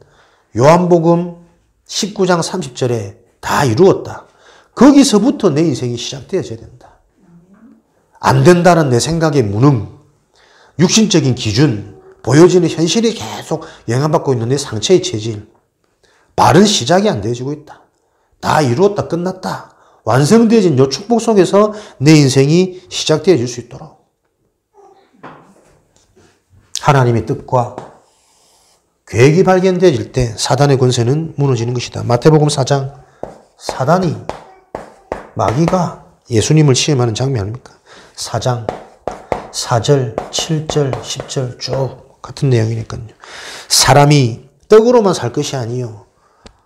요한복음 19장 30절에 다 이루었다. 거기서부터 내 인생이 시작되어져야 된다. 안 된다는 내 생각의 무능, 육신적인 기준, 보여지는 현실이 계속 영향받고 있는 내 상처의 체질, 바른 시작이 안 되어지고 있다. 다 이루었다, 끝났다. 완성되어진 요 축복 속에서 내 인생이 시작되어질 수 있도록 하나님의 뜻과 계획이 발견되어질 때 사단의 권세는 무너지는 것이다. 마태복음 4장 사단이 마귀가 예수님을 시험하는 장면 아닙니까? 4장 4절, 7절, 10절 쭉 같은 내용이니까요. 사람이 떡으로만 살 것이 아니요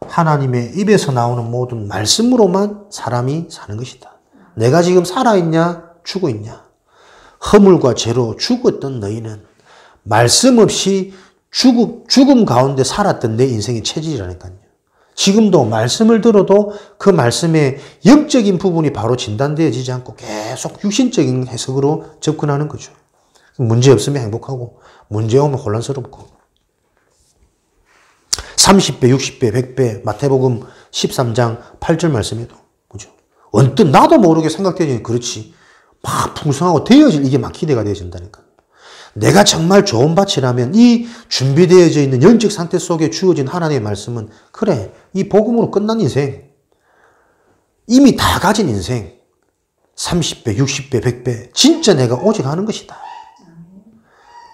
하나님의 입에서 나오는 모든 말씀으로만 사람이 사는 것이다. 내가 지금 살아있냐 죽어있냐. 허물과 죄로 죽었던 너희는 말씀 없이 죽음 가운데 살았던 내 인생의 체질이라니까요. 지금도 말씀을 들어도 그 말씀의 영적인 부분이 바로 진단되어지지 않고 계속 육신적인 해석으로 접근하는 거죠. 문제 없으면 행복하고 문제 오면 혼란스럽고 30배, 60배, 100배 마태복음 13장 8절 말씀에도 그죠? 언뜻 나도 모르게 생각되니 그렇지 막 풍성하고 되어질 이게 막 기대가 되어진다니까. 내가 정말 좋은 밭이라면 이 준비되어져 있는 영적 상태 속에 주어진 하나님의 말씀은 그래 이 복음으로 끝난 인생 이미 다 가진 인생 30배, 60배, 100배 진짜 내가 오직 하는 것이다.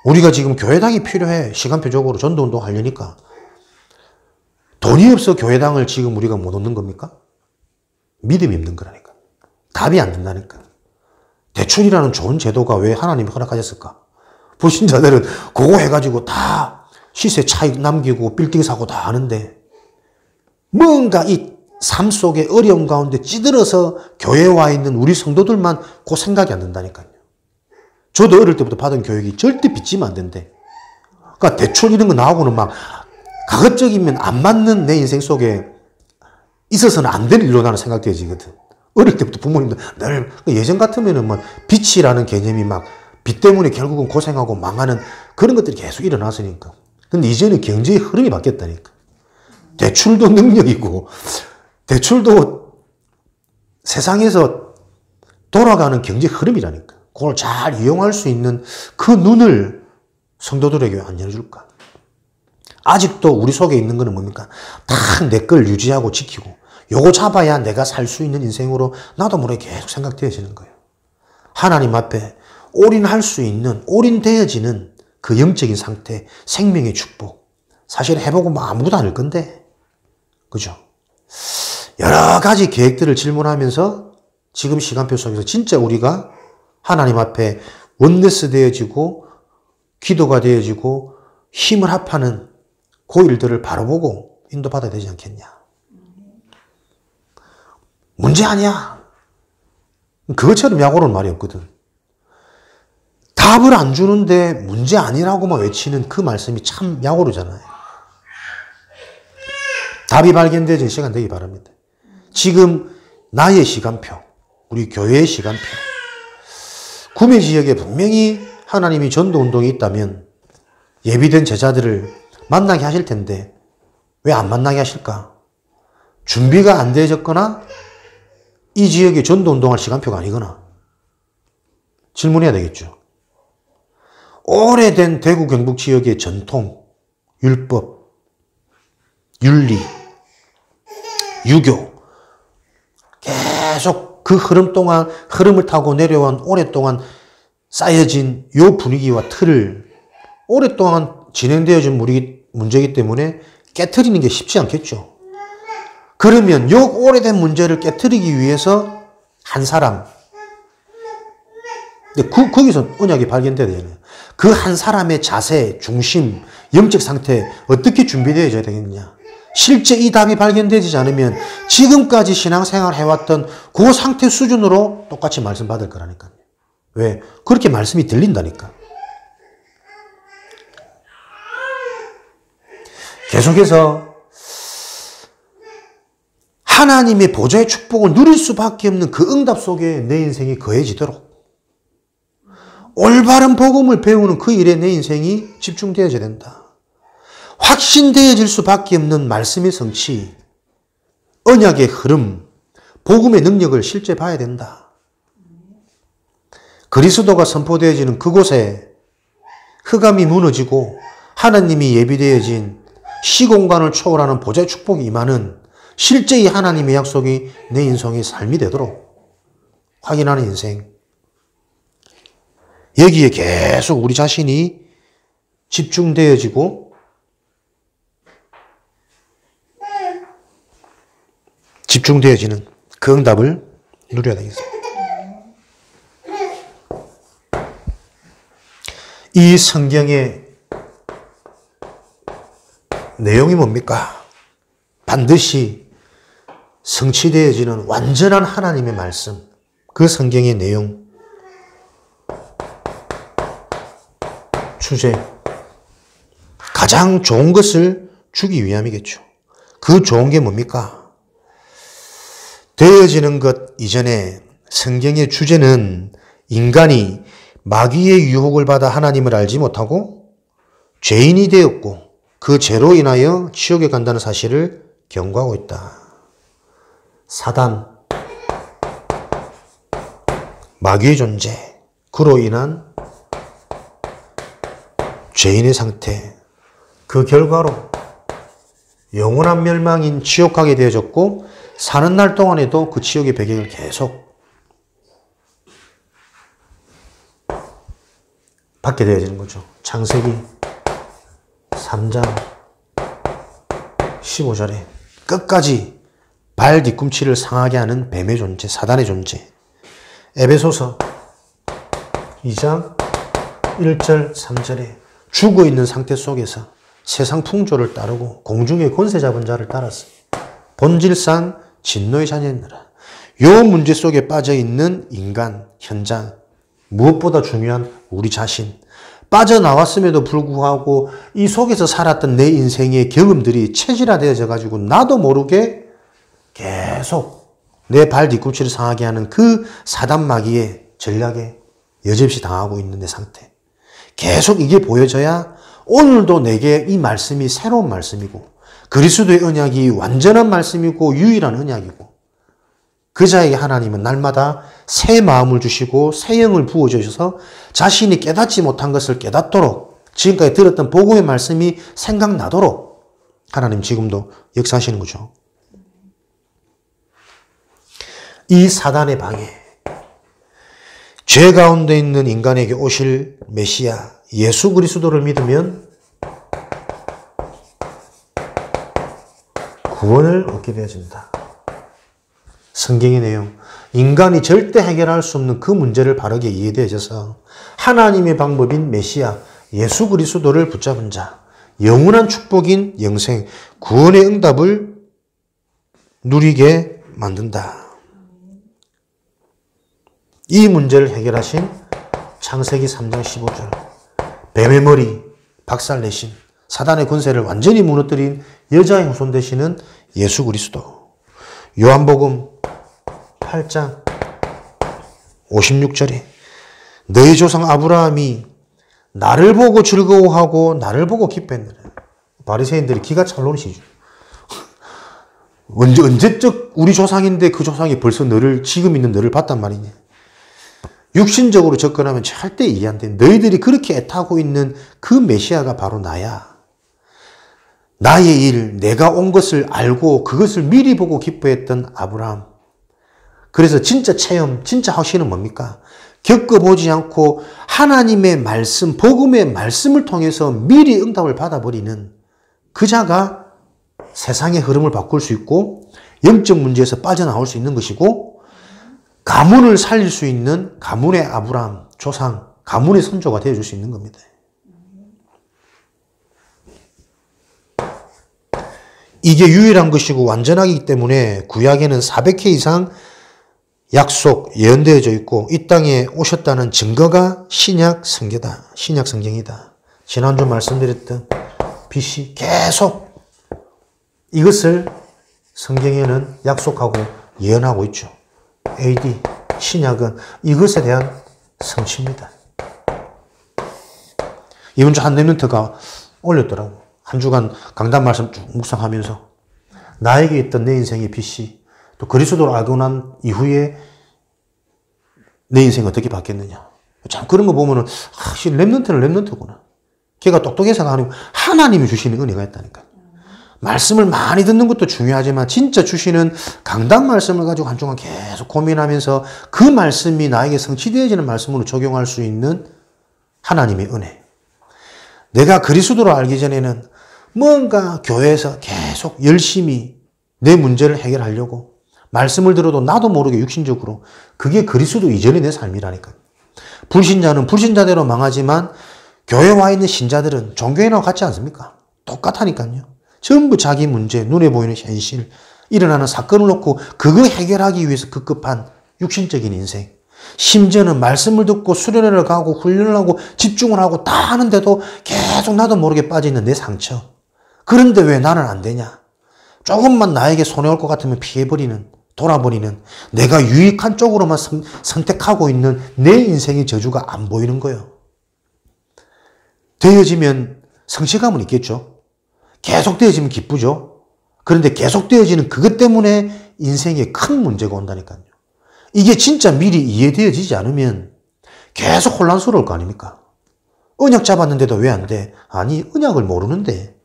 우리가 지금 교회당이 필요해. 시간표적으로 전도운동 하려니까 돈이 없어 교회당을 지금 우리가 못 얻는 겁니까? 믿음이 없는 거라니까. 답이 안 된다니까. 대출이라는 좋은 제도가 왜 하나님이 허락하셨을까? 불신자들은 그거 해가지고 다 시세 차익 남기고 빌딩 사고 다 하는데 뭔가 이 삶 속에 어려움 가운데 찌들어서 교회에 와 있는 우리 성도들만 그 생각이 안 든다니까요. 저도 어릴 때부터 받은 교육이 절대 빚지면 안 된대. 그러니까 대출 이런 거 나오고는 막 가급적이면 안 맞는 내 인생 속에 있어서는 안 될 일로 나는 생각되어지거든. 어릴 때부터 부모님들 늘 예전 같으면은 뭐 빚이라는 개념이 막 빚 때문에 결국은 고생하고 망하는 그런 것들이 계속 일어났으니까. 근데 이제는 경제의 흐름이 바뀌었다니까. 대출도 능력이고, 대출도 세상에서 돌아가는 경제 흐름이라니까. 그걸 잘 이용할 수 있는 그 눈을 성도들에게 안 열어줄까? 아직도 우리 속에 있는 거는 뭡니까? 다 내 걸 유지하고 지키고, 요거 잡아야 내가 살 수 있는 인생으로 나도 모르게 계속 생각되어지는 거예요. 하나님 앞에 올인할 수 있는, 올인되어지는 그 영적인 상태, 생명의 축복. 사실 해보고 뭐 아무것도 아닐 건데. 그죠? 여러 가지 계획들을 질문하면서 지금 시간표 속에서 진짜 우리가 하나님 앞에 원네스 되어지고, 기도가 되어지고, 힘을 합하는 그 일들을 바로 보고 인도받아야 되지 않겠냐. 문제 아니야. 그것처럼 약오르는 말이 없거든. 답을 안 주는데 문제 아니라고만 외치는 그 말씀이 참 약오르잖아요. 답이 발견되어진 시간 되기 바랍니다. 지금 나의 시간표, 우리 교회의 시간표, 구매 지역에 분명히 하나님이 전도운동이 있다면 예비된 제자들을 만나게 하실 텐데 왜 안 만나게 하실까? 준비가 안 되어졌거나 이 지역에 전도운동할 시간표가 아니거나 질문해야 되겠죠. 오래된 대구 경북 지역의 전통, 율법, 윤리, 유교 계속 그 흐름을 타고 내려온 오랫동안 쌓여진 요 분위기와 틀을 오랫동안 진행되어진 문제이기 때문에 깨트리는 게 쉽지 않겠죠. 그러면 요 오래된 문제를 깨트리기 위해서 한 사람, 거기서 언약이 발견돼야 되잖아요. 그 한 사람의 자세, 중심, 영적 상태 어떻게 준비되어야 되겠느냐. 실제 이 답이 발견되지 않으면 지금까지 신앙생활 해왔던 그 상태 수준으로 똑같이 말씀 받을 거라니까요. 왜? 그렇게 말씀이 들린다니까. 계속해서 하나님의 보좌의 축복을 누릴 수밖에 없는 그 응답 속에 내 인생이 거해지도록 올바른 복음을 배우는 그 일에 내 인생이 집중되어져야 된다. 확신되어질 수밖에 없는 말씀의 성취, 언약의 흐름, 복음의 능력을 실제 봐야 된다. 그리스도가 선포되어지는 그곳에 흑암이 무너지고 하나님이 예비되어진 시공간을 초월하는 보좌의 축복이 임하는 실제 이 하나님의 약속이 내 인생의 삶이 되도록 확인하는 인생. 여기에 계속 우리 자신이 집중되어지고 집중되어지는 그 응답을 누려야 되겠습니다. 이 성경의 내용이 뭡니까? 반드시 성취되어지는 완전한 하나님의 말씀, 그 성경의 내용, 주제, 가장 좋은 것을 주기 위함이겠죠. 그 좋은 게 뭡니까? 되어지는 것 이전에 성경의 주제는 인간이 마귀의 유혹을 받아 하나님을 알지 못하고 죄인이 되었고 그 죄로 인하여 지옥에 간다는 사실을 경고하고 있다. 사단, 마귀의 존재, 그로 인한 죄인의 상태, 그 결과로 영원한 멸망인 지옥 가게 되어졌고 사는 날 동안에도 그 지옥의 배경을 계속 받게 되어지는 거죠. 창세기 3장 15절에 끝까지 발 뒤꿈치를 상하게 하는 뱀의 존재, 사단의 존재. 에베소서 2장 1절 3절에 죽어있는 상태 속에서 세상 풍조를 따르고 공중의 권세 잡은 자를 따라서 본질상 진노의 자녀이니라. 요 문제 속에 빠져있는 인간, 현장, 무엇보다 중요한 우리 자신, 빠져나왔음에도 불구하고 이 속에서 살았던 내 인생의 경험들이 체질화되어져 가지고 나도 모르게 계속 내 발 뒤꿈치를 상하게 하는 그 사단 마귀의 전략에 여지없이 당하고 있는 내 상태. 계속 이게 보여져야 오늘도 내게 이 말씀이 새로운 말씀이고 그리스도의 언약이 완전한 말씀이고 유일한 언약이고 그 자에게 하나님은 날마다 새 마음을 주시고 새 영을 부어주셔서 자신이 깨닫지 못한 것을 깨닫도록 지금까지 들었던 복음의 말씀이 생각나도록 하나님 지금도 역사하시는 거죠. 이 사단의 방해, 죄 가운데 있는 인간에게 오실 메시아 예수 그리스도를 믿으면 구원을 얻게 되어진다. 성경의 내용, 인간이 절대 해결할 수 없는 그 문제를 바르게 이해되어져서 하나님의 방법인 메시아 예수 그리스도를 붙잡은 자, 영원한 축복인 영생, 구원의 응답을 누리게 만든다. 이 문제를 해결하신 창세기 3장 15절, 뱀의 머리 박살내신 사단의 권세를 완전히 무너뜨린 여자의 후손 되시는 예수 그리스도. 요한복음 8장 56절에 너희 조상 아브라함이 나를 보고 즐거워하고 나를 보고 기뻐했느라. 바리새인들이 기가 찰 노릇이죠. 언제적 우리 조상인데 그 조상이 벌써 너를, 지금 있는 너를 봤단 말이냐. 육신적으로 접근하면 절대 이해 안 돼. 너희들이 그렇게 애타고 있는 그 메시아가 바로 나야. 나의 일, 내가 온 것을 알고 그것을 미리 보고 기뻐했던 아브라함. 그래서 진짜 체험, 진짜 확신은 뭡니까? 겪어보지 않고 하나님의 말씀, 복음의 말씀을 통해서 미리 응답을 받아버리는 그 자가 세상의 흐름을 바꿀 수 있고 영적 문제에서 빠져나올 수 있는 것이고 가문을 살릴 수 있는 가문의 아브라함, 조상, 가문의 선조가 되어줄 수 있는 겁니다. 이게 유일한 것이고 완전하기 때문에 구약에는 400회 이상 약속, 예언되어져 있고 이 땅에 오셨다는 증거가 신약 성경이다. 신약 성경이다. 지난주 말씀드렸던 BC 계속 이것을 성경에는 약속하고 예언하고 있죠. AD, 신약은 이것에 대한 성취입니다. 이번 주 한 랩런트가 올렸더라고. 한 주간 강단 말씀 쭉 묵상하면서 나에게 있던 내 인생의 BC 또 그리스도를 알고 난 이후에 내 인생이 어떻게 바뀌었느냐. 참 그런 거 보면은 랩런트는 랩런트구나. 걔가 똑똑해서가 아니고 하나님이 주시는 은혜가 있다니까. 말씀을 많이 듣는 것도 중요하지만 진짜 주시는 강단 말씀을 가지고 한 주간 계속 고민하면서 그 말씀이 나에게 성취되어지는 말씀으로 적용할 수 있는 하나님의 은혜. 내가 그리스도를 알기 전에는 뭔가 교회에서 계속 열심히 내 문제를 해결하려고 말씀을 들어도 나도 모르게 육신적으로 그게 그리스도 이전의 내 삶이라니까요. 불신자는 불신자대로 망하지만 교회에 와 있는 신자들은 종교인하고 같지 않습니까? 똑같다니까요. 전부 자기 문제, 눈에 보이는 현실, 일어나는 사건을 놓고 그거 해결하기 위해서 급급한 육신적인 인생. 심지어는 말씀을 듣고 수련회를 가고 훈련을 하고 집중을 하고 다 하는데도 계속 나도 모르게 빠져있는 내 상처. 그런데 왜 나는 안 되냐? 조금만 나에게 손해올 것 같으면 피해버리는, 돌아버리는 내가 유익한 쪽으로만 선택하고 있는 내 인생의 저주가 안 보이는 거예요. 되어지면 성취감은 있겠죠. 계속 되어지면 기쁘죠. 그런데 계속 되어지는 그것 때문에 인생에 큰 문제가 온다니까요. 이게 진짜 미리 이해되어지지 않으면 계속 혼란스러울 거 아닙니까? 언약 잡았는데도 왜 안 돼? 아니, 언약을 모르는데.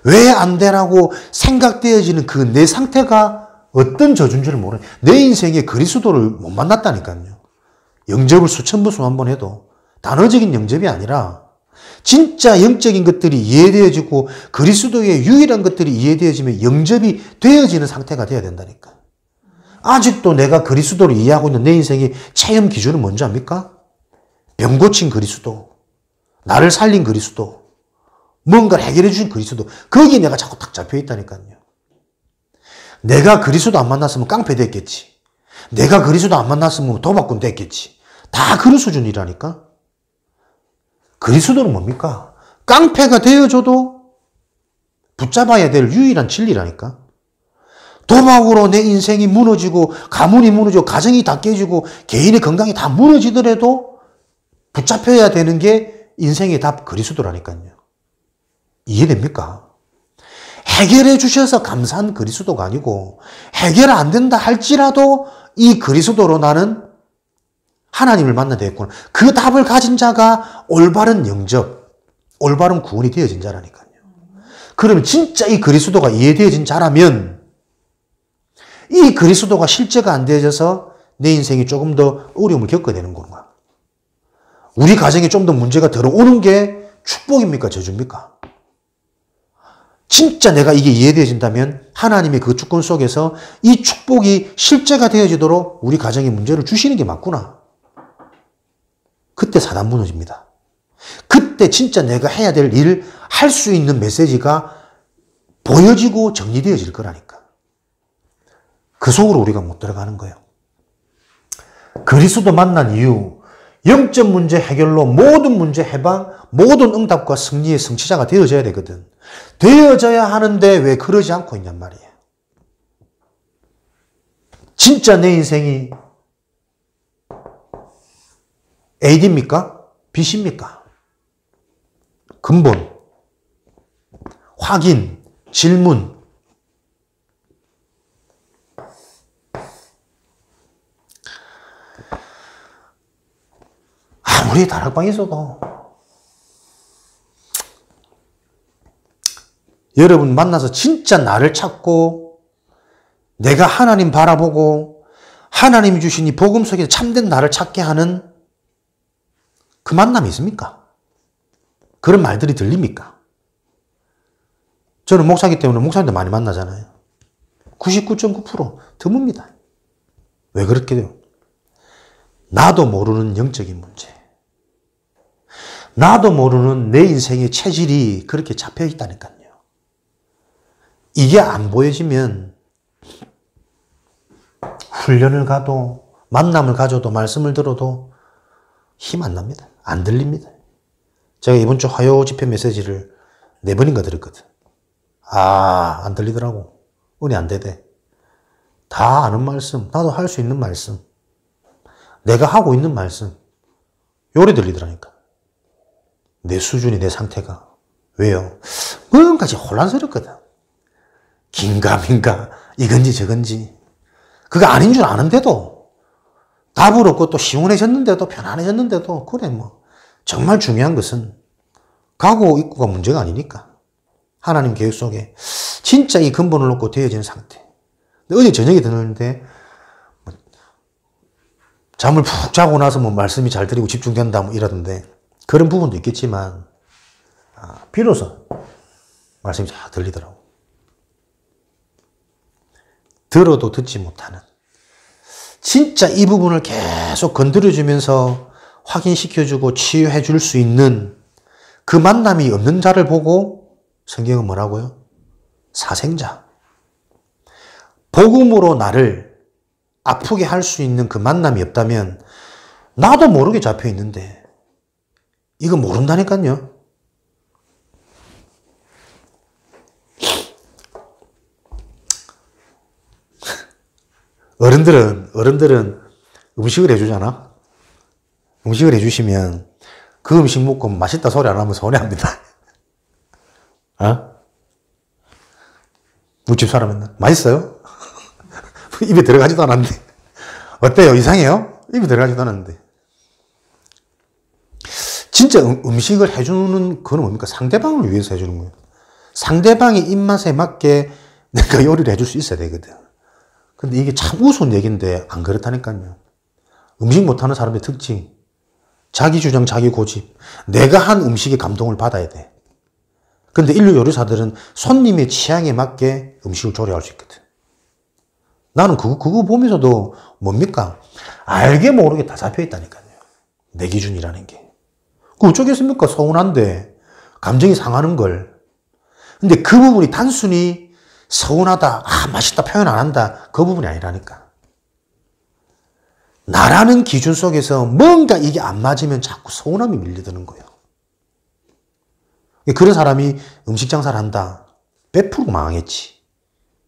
왜 안 되라고 생각되어지는 그 내 상태가 어떤 저주인지를 모르는 내 인생에 그리스도를 못 만났다니까요. 영접을 수천 번, 수만 번 해도 단어적인 영접이 아니라 진짜 영적인 것들이 이해되어지고 그리스도의 유일한 것들이 이해되어지면 영접이 되어지는 상태가 되어야 된다니까. 아직도 내가 그리스도를 이해하고 있는 내 인생의 체험 기준은 뭔지 압니까? 병 고친 그리스도, 나를 살린 그리스도, 뭔가를 해결해 주신 그리스도, 거기에 내가 자꾸 딱 잡혀 있다니까요. 내가 그리스도 안 만났으면 깡패 됐겠지. 내가 그리스도 안 만났으면 도박꾼 됐겠지. 다 그런 수준이라니까. 그리스도는 뭡니까? 깡패가 되어줘도 붙잡아야 될 유일한 진리라니까. 도박으로 내 인생이 무너지고 가문이 무너지고 가정이 다 깨지고 개인의 건강이 다 무너지더라도 붙잡혀야 되는 게 인생의 답 그리스도라니까요. 이해됩니까? 해결해 주셔서 감사한 그리스도가 아니고 해결 안 된다 할지라도 이 그리스도로 나는 하나님을 만나야 되겠구나. 그 답을 가진 자가 올바른 영접, 올바른 구원이 되어진 자라니까요. 그러면 진짜 이 그리스도가 이해되어진 자라면 이 그리스도가 실제가 안 되어져서 내 인생이 조금 더 어려움을 겪어야 되는 건가? 우리 가정에 좀 더 문제가 들어오는 게 축복입니까? 저주입니까? 진짜 내가 이게 이해되어진다면 하나님의 그 주권 속에서 이 축복이 실제가 되어지도록 우리 가정에 문제를 주시는 게 맞구나. 그때 사단 무너집니다. 그때 진짜 내가 해야 될 일을 할 수 있는 메시지가 보여지고 정리되어질 거라니까. 그 속으로 우리가 못 들어가는 거예요. 그리스도 만난 이유, 영적 문제 해결로 모든 문제 해방, 모든 응답과 승리의 성취자가 되어져야 되거든. 되어져야 하는데 왜 그러지 않고 있냔 말이에요. 진짜 내 인생이 AD입니까? BC입니까? 근본, 확인, 질문. 아무리 다락방에 있어도 여러분 만나서 진짜 나를 찾고 내가 하나님 바라보고 하나님이 주신 이 복음 속에서 참된 나를 찾게 하는 그 만남이 있습니까? 그런 말들이 들립니까? 저는 목사기 때문에 목사님들 많이 만나잖아요. 99.9% 드뭅니다. 왜 그렇게 돼요? 나도 모르는 영적인 문제. 나도 모르는 내 인생의 체질이 그렇게 잡혀 있다니까요. 이게 안 보여지면 훈련을 가도 만남을 가져도 말씀을 들어도 힘 안 납니다. 안 들립니다. 제가 이번 주 화요 집회 메시지를 4번인가 들었거든. 안 들리더라고. 은혜 안 되대. 다 아는 말씀, 나도 할 수 있는 말씀, 내가 하고 있는 말씀, 요래 들리더라니까. 내 수준이, 내 상태가. 왜요? 뭔가지 혼란스럽거든. 긴가민가, 이건지 저건지. 그거 아닌 줄 아는데도, 답을 얻고 또 시원해졌는데도, 편안해졌는데도, 그래 뭐. 정말 중요한 것은 가고 있고가 문제가 아니니까. 하나님 계획 속에 진짜 이 근본을 놓고 되어진 상태. 어제 저녁에 듣는데 잠을 푹 자고 나서 뭐 말씀이 잘 들리고 집중된다 뭐 이러던데 그런 부분도 있겠지만 비로소 말씀이 잘 들리더라고. 들어도 듣지 못하는 진짜 이 부분을 계속 건드려주면서 확인시켜주고 치유해 줄 수 있는 그 만남이 없는 자를 보고 성경은 뭐라고요? 사생자. 복음으로 나를 아프게 할 수 있는 그 만남이 없다면 나도 모르게 잡혀 있는데 이거 모른다니까요. 어른들은 음식을 해주잖아. 음식을 해주시면 그 음식 먹고 맛있다 소리 안 하면 서운해합니다. 우리 집 사람은 맛있어요? 입에 들어가지도 않았는데. 어때요? 이상해요? 입에 들어가지도 않았는데. 진짜 음식을 해주는 건 뭡니까? 상대방을 위해서 해주는 거예요. 상대방의 입맛에 맞게 내가 요리를 해줄 수 있어야 되거든. 근데 이게 참 우스운 얘기인데 안 그렇다니까요. 음식 못하는 사람의 특징. 자기 주장, 자기 고집. 내가 한 음식에 감동을 받아야 돼. 근데 인류 요리사들은 손님의 취향에 맞게 음식을 조리할 수 있거든. 나는 그거 보면서도 뭡니까? 알게 모르게 다 잡혀 있다니까요. 내 기준이라는 게. 그 어쩌겠습니까? 서운한데 감정이 상하는 걸. 근데 그 부분이 단순히 서운하다, 맛있다 표현 안 한다. 그 부분이 아니라니까. 나라는 기준 속에서 뭔가 이게 안 맞으면 자꾸 서운함이 밀려드는 거예요. 그런 사람이 음식 장사를 한다. 100% 망하겠지.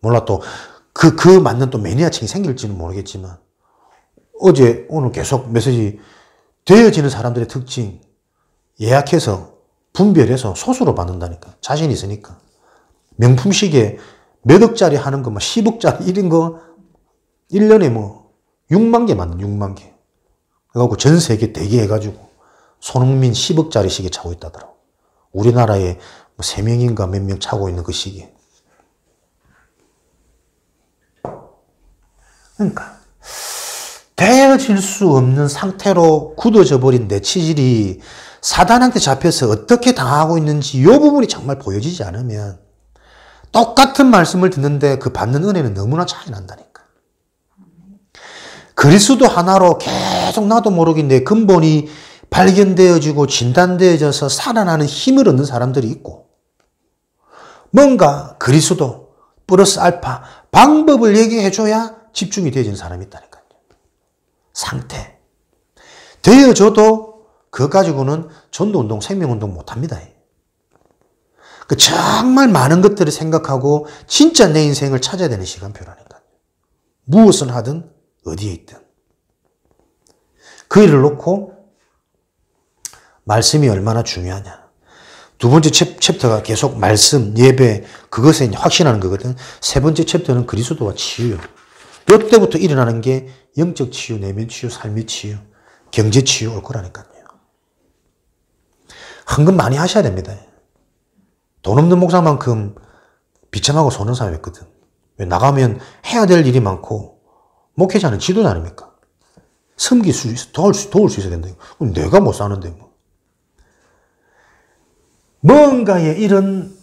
몰라 또 그 맞는 또 매니아층이 생길지는 모르겠지만 오늘 계속 메시지 되어지는 사람들의 특징 예약해서 분별해서 소수로 받는다니까. 자신 있으니까. 명품 시계 몇 억짜리 하는 거, 10억짜리 이런 거 1년에 6만 개 만든 6만 개. 그래갖고 전 세계 대기 해가지고 손흥민 10억짜리 시계 차고 있다더라고. 우리나라에 3명인가 몇 명 차고 있는 그 시계. 그러니까 되어질 수 없는 상태로 굳어져 버린 내 체질이 사단한테 잡혀서 어떻게 당하고 있는지 이 부분이 정말 보여지지 않으면 똑같은 말씀을 듣는데 그 받는 은혜는 너무나 차이 난다니까. 그리스도 하나로 계속 나도 모르게 내 근본이 발견되어지고 진단되어져서 살아나는 힘을 얻는 사람들이 있고 뭔가 그리스도 플러스 알파 방법을 얘기해줘야 집중이 되어지는 사람이 있다니까요. 상태. 되어져도 그거 가지고는 전도운동, 생명운동 못합니다. 정말 많은 것들을 생각하고 진짜 내 인생을 찾아야 되는 시간표라니까요. 무엇을 하든 어디에 있든. 그 일을 놓고 말씀이 얼마나 중요하냐. 두 번째 챕터가 계속 말씀, 예배, 그것에 확신하는 거거든. 세 번째 챕터는 그리스도와 치유요. 이때부터 일어나는 게 영적 치유, 내면 치유, 삶의 치유, 경제 치유 올 거라니까요. 헌금 많이 하셔야 됩니다. 돈 없는 목사만큼 비참하고 손은 사람이 없거든. 왜 나가면 해야 될 일이 많고 목회자는 지도자 아닙니까? 섬길 수 있어, 도울 수 있어야 된다. 그럼 내가 못 사는데 뭐. 뭔가의 이런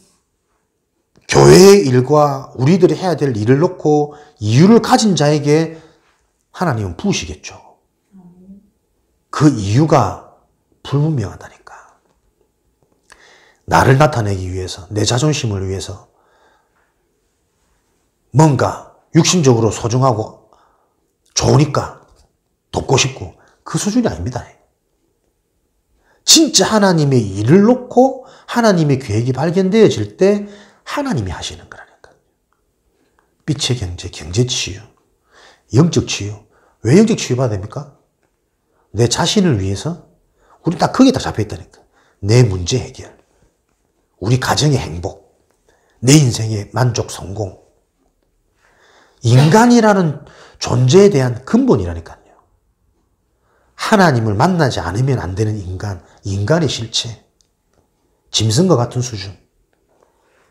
교회의 일과 우리들이 해야 될 일을 놓고 이유를 가진 자에게 하나님은 부으시겠죠. 그 이유가 불분명하다니까. 나를 나타내기 위해서, 내 자존심을 위해서 뭔가 육신적으로 소중하고 좋으니까 돕고 싶고 그 수준이 아닙니다. 진짜 하나님의 일을 놓고 하나님의 계획이 발견되어질 때 하나님이 하시는 거라니까. 빛의 경제, 경제 치유, 영적 치유. 왜 영적 치유 받아야 됩니까? 내 자신을 위해서 우리 딱 거기에 다 잡혀 있다니까. 내 문제 해결, 우리 가정의 행복, 내 인생의 만족, 성공. 인간이라는 존재에 대한 근본이라니까요. 하나님을 만나지 않으면 안 되는 인간, 인간의 실체. 짐승과 같은 수준.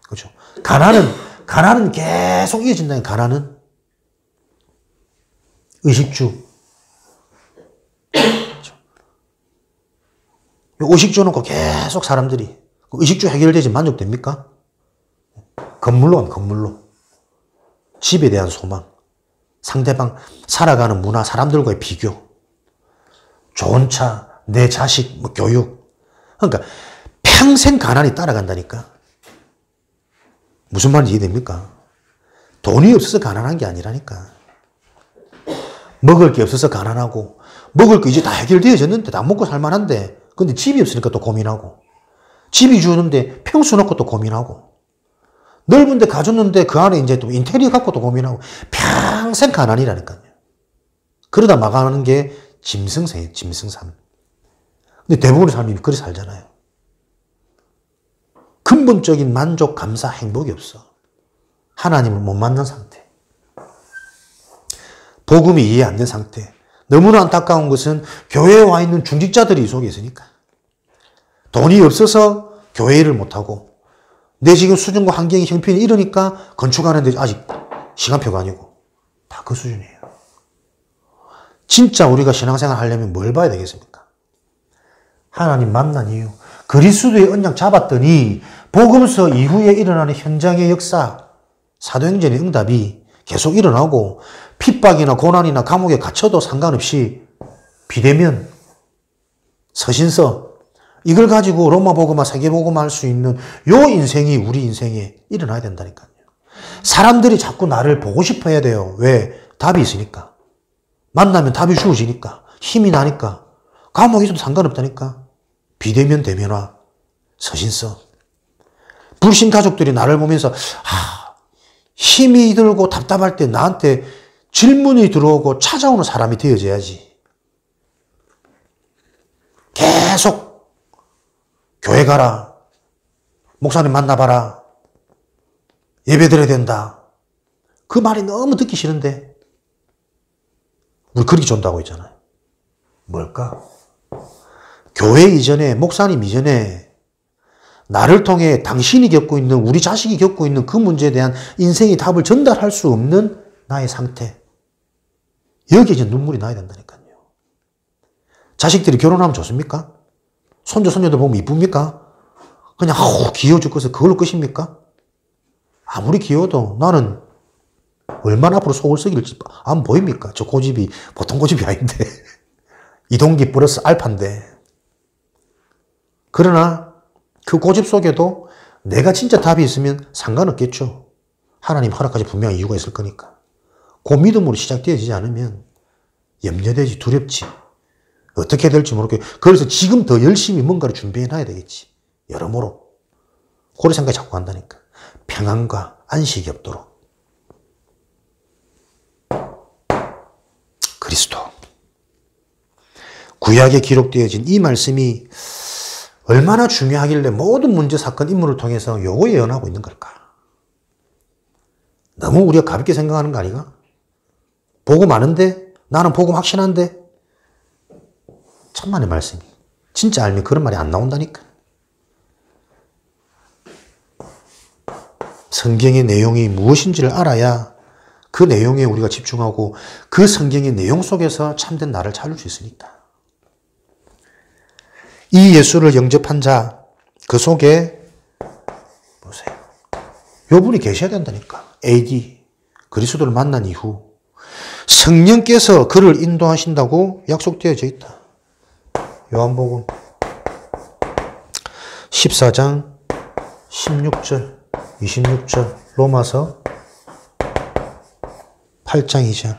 그죠? 가난은 계속 이어진다는 가난은. 의식주. 그죠? 의식주 놓고 계속 사람들이 의식주 해결되지 만족됩니까? 건물로 가면 건물로. 집에 대한 소망. 상대방 살아가는 문화, 사람들과의 비교. 좋은 차, 내 자식, 뭐 교육. 그러니까 평생 가난이 따라간다니까. 무슨 말인지 이해됩니까? 돈이 없어서 가난한 게 아니라니까. 먹을 게 없어서 가난하고, 먹을 거 이제 다 해결되어졌는데 다 먹고 살만한데, 근데 집이 없으니까 또 고민하고, 집이 주는데 평수 놓고 또 고민하고, 넓은데 가졌는데 그 안에 이제 또 인테리어 갖고 또 고민하고, 평생 가난이라니까요. 그러다 망하는 게 짐승생이에요, 짐승삶. 근데 대부분의 삶이 그렇게 살잖아요. 근본적인 만족, 감사, 행복이 없어. 하나님을 못 만난 상태. 복음이 이해 안 된 상태. 너무나 안타까운 것은 교회에 와 있는 중직자들이 이 속에 있으니까. 돈이 없어서 교회를 못하고 내 지금 수준과 환경이 형편이 이러니까 건축하는데 아직 시간표가 아니고 다 그 수준이에요. 진짜 우리가 신앙생활 하려면 뭘 봐야 되겠습니까? 하나님 만난 이유. 그리스도의 언약 잡았더니 복음서 이후에 일어나는 현장의 역사, 사도행전의 응답이 계속 일어나고 핍박이나 고난이나 감옥에 갇혀도 상관없이 비대면, 서신서 이걸 가지고 로마 복음화, 세계 복음화 할 수 있는 요 인생이 우리 인생에 일어나야 된다니까요. 사람들이 자꾸 나를 보고 싶어 해야 돼요. 왜? 답이 있으니까. 만나면 답이 주어지니까. 힘이 나니까. 감옥에 있어도 상관없다니까. 비대면 대면화, 서신서. 불신 가족들이 나를 보면서 힘이 들고 답답할 때 나한테 질문이 들어오고 찾아오는 사람이 되어져야지. 계속 교회 가라. 목사님 만나봐라. 예배 드려야 된다. 그 말이 너무 듣기 싫은데 우리 그렇게 존다고 있잖아요. 뭘까? 교회 이전에, 목사님 이전에 나를 통해 당신이 겪고 있는, 우리 자식이 겪고 있는 그 문제에 대한 인생의 답을 전달할 수 없는 나의 상태. 여기에 이제 눈물이 나야 된다니까요. 자식들이 결혼하면 좋습니까? 손주, 손녀들 보면 이쁩니까? 그냥 귀여워 죽겠어. 그걸로 끝입니까? 아무리 귀여워도 나는 얼마나 앞으로 속을 썩일지 안 보입니까? 저 고집이 보통 고집이 아닌데. 이동기 플러스 알파인데. 그러나 그 고집 속에도 내가 진짜 답이 있으면 상관없겠죠. 하나님 허락까지 분명히 이유가 있을 거니까. 그 믿음으로 시작되어지지 않으면 염려되지, 두렵지. 어떻게 될지 모르겠고. 그래서 지금 더 열심히 뭔가를 준비해놔야 되겠지. 여러모로. 그런 생각이 자꾸 한다니까. 평안과 안식이 없도록. 그리스도. 구약에 기록되어진 이 말씀이 얼마나 중요하길래 모든 문제, 사건, 인물을 통해서 요거 예언하고 있는 걸까? 너무 우리가 가볍게 생각하는 거 아닌가? 복음 아는데? 나는 복음 확신한데? 천만의 말씀이. 진짜 알면 그런 말이 안 나온다니까. 성경의 내용이 무엇인지를 알아야 그 내용에 우리가 집중하고 그 성경의 내용 속에서 참된 나를 찾을 수 있으니까. 이 예수를 영접한 자, 그 속에 보세요. 요 분이 계셔야 된다니까. AD, 그리스도를 만난 이후 성령께서 그를 인도하신다고 약속되어져 있다. 요한복음 14장 16절, 26절, 로마서 8장 2절.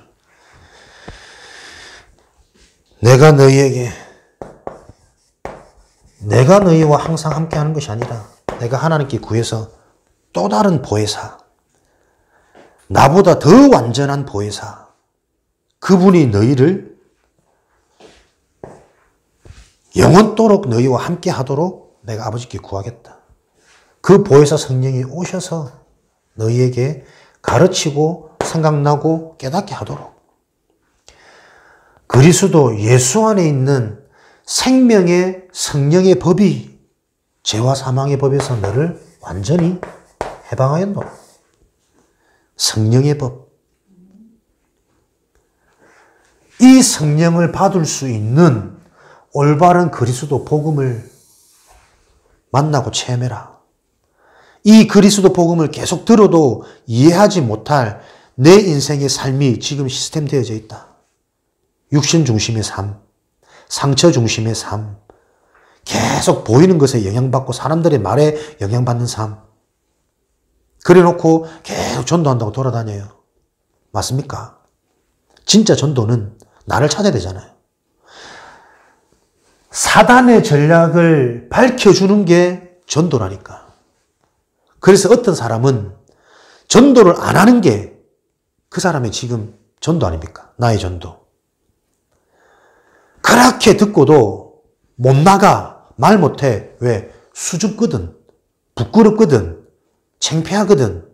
내가 너희와 항상 함께하는 것이 아니라 내가 하나님께 구해서 또 다른 보혜사, 나보다 더 완전한 보혜사, 그분이 너희를 영원토록 너희와 함께하도록 내가 아버지께 구하겠다. 그 보혜사 성령이 오셔서 너희에게 가르치고 생각나고 깨닫게 하도록. 그리스도 예수 안에 있는 생명의 성령의 법이 죄와 사망의 법에서 너를 완전히 해방하였노. 성령의 법. 이 성령을 받을 수 있는 올바른 그리스도 복음을 만나고 체험해라. 이 그리스도 복음을 계속 들어도 이해하지 못할 내 인생의 삶이 지금 시스템되어져 있다. 육신 중심의 삶, 상처 중심의 삶, 계속 보이는 것에 영향받고 사람들의 말에 영향받는 삶. 그래놓고 계속 전도한다고 돌아다녀요. 맞습니까? 진짜 전도는 나를 찾아야 되잖아요. 사단의 전략을 밝혀주는 게 전도라니까. 그래서 어떤 사람은 전도를 안 하는 게 그 사람의 지금 전도 아닙니까? 나의 전도. 그렇게 듣고도 못 나가, 말 못해. 왜? 수줍거든, 부끄럽거든, 창피하거든.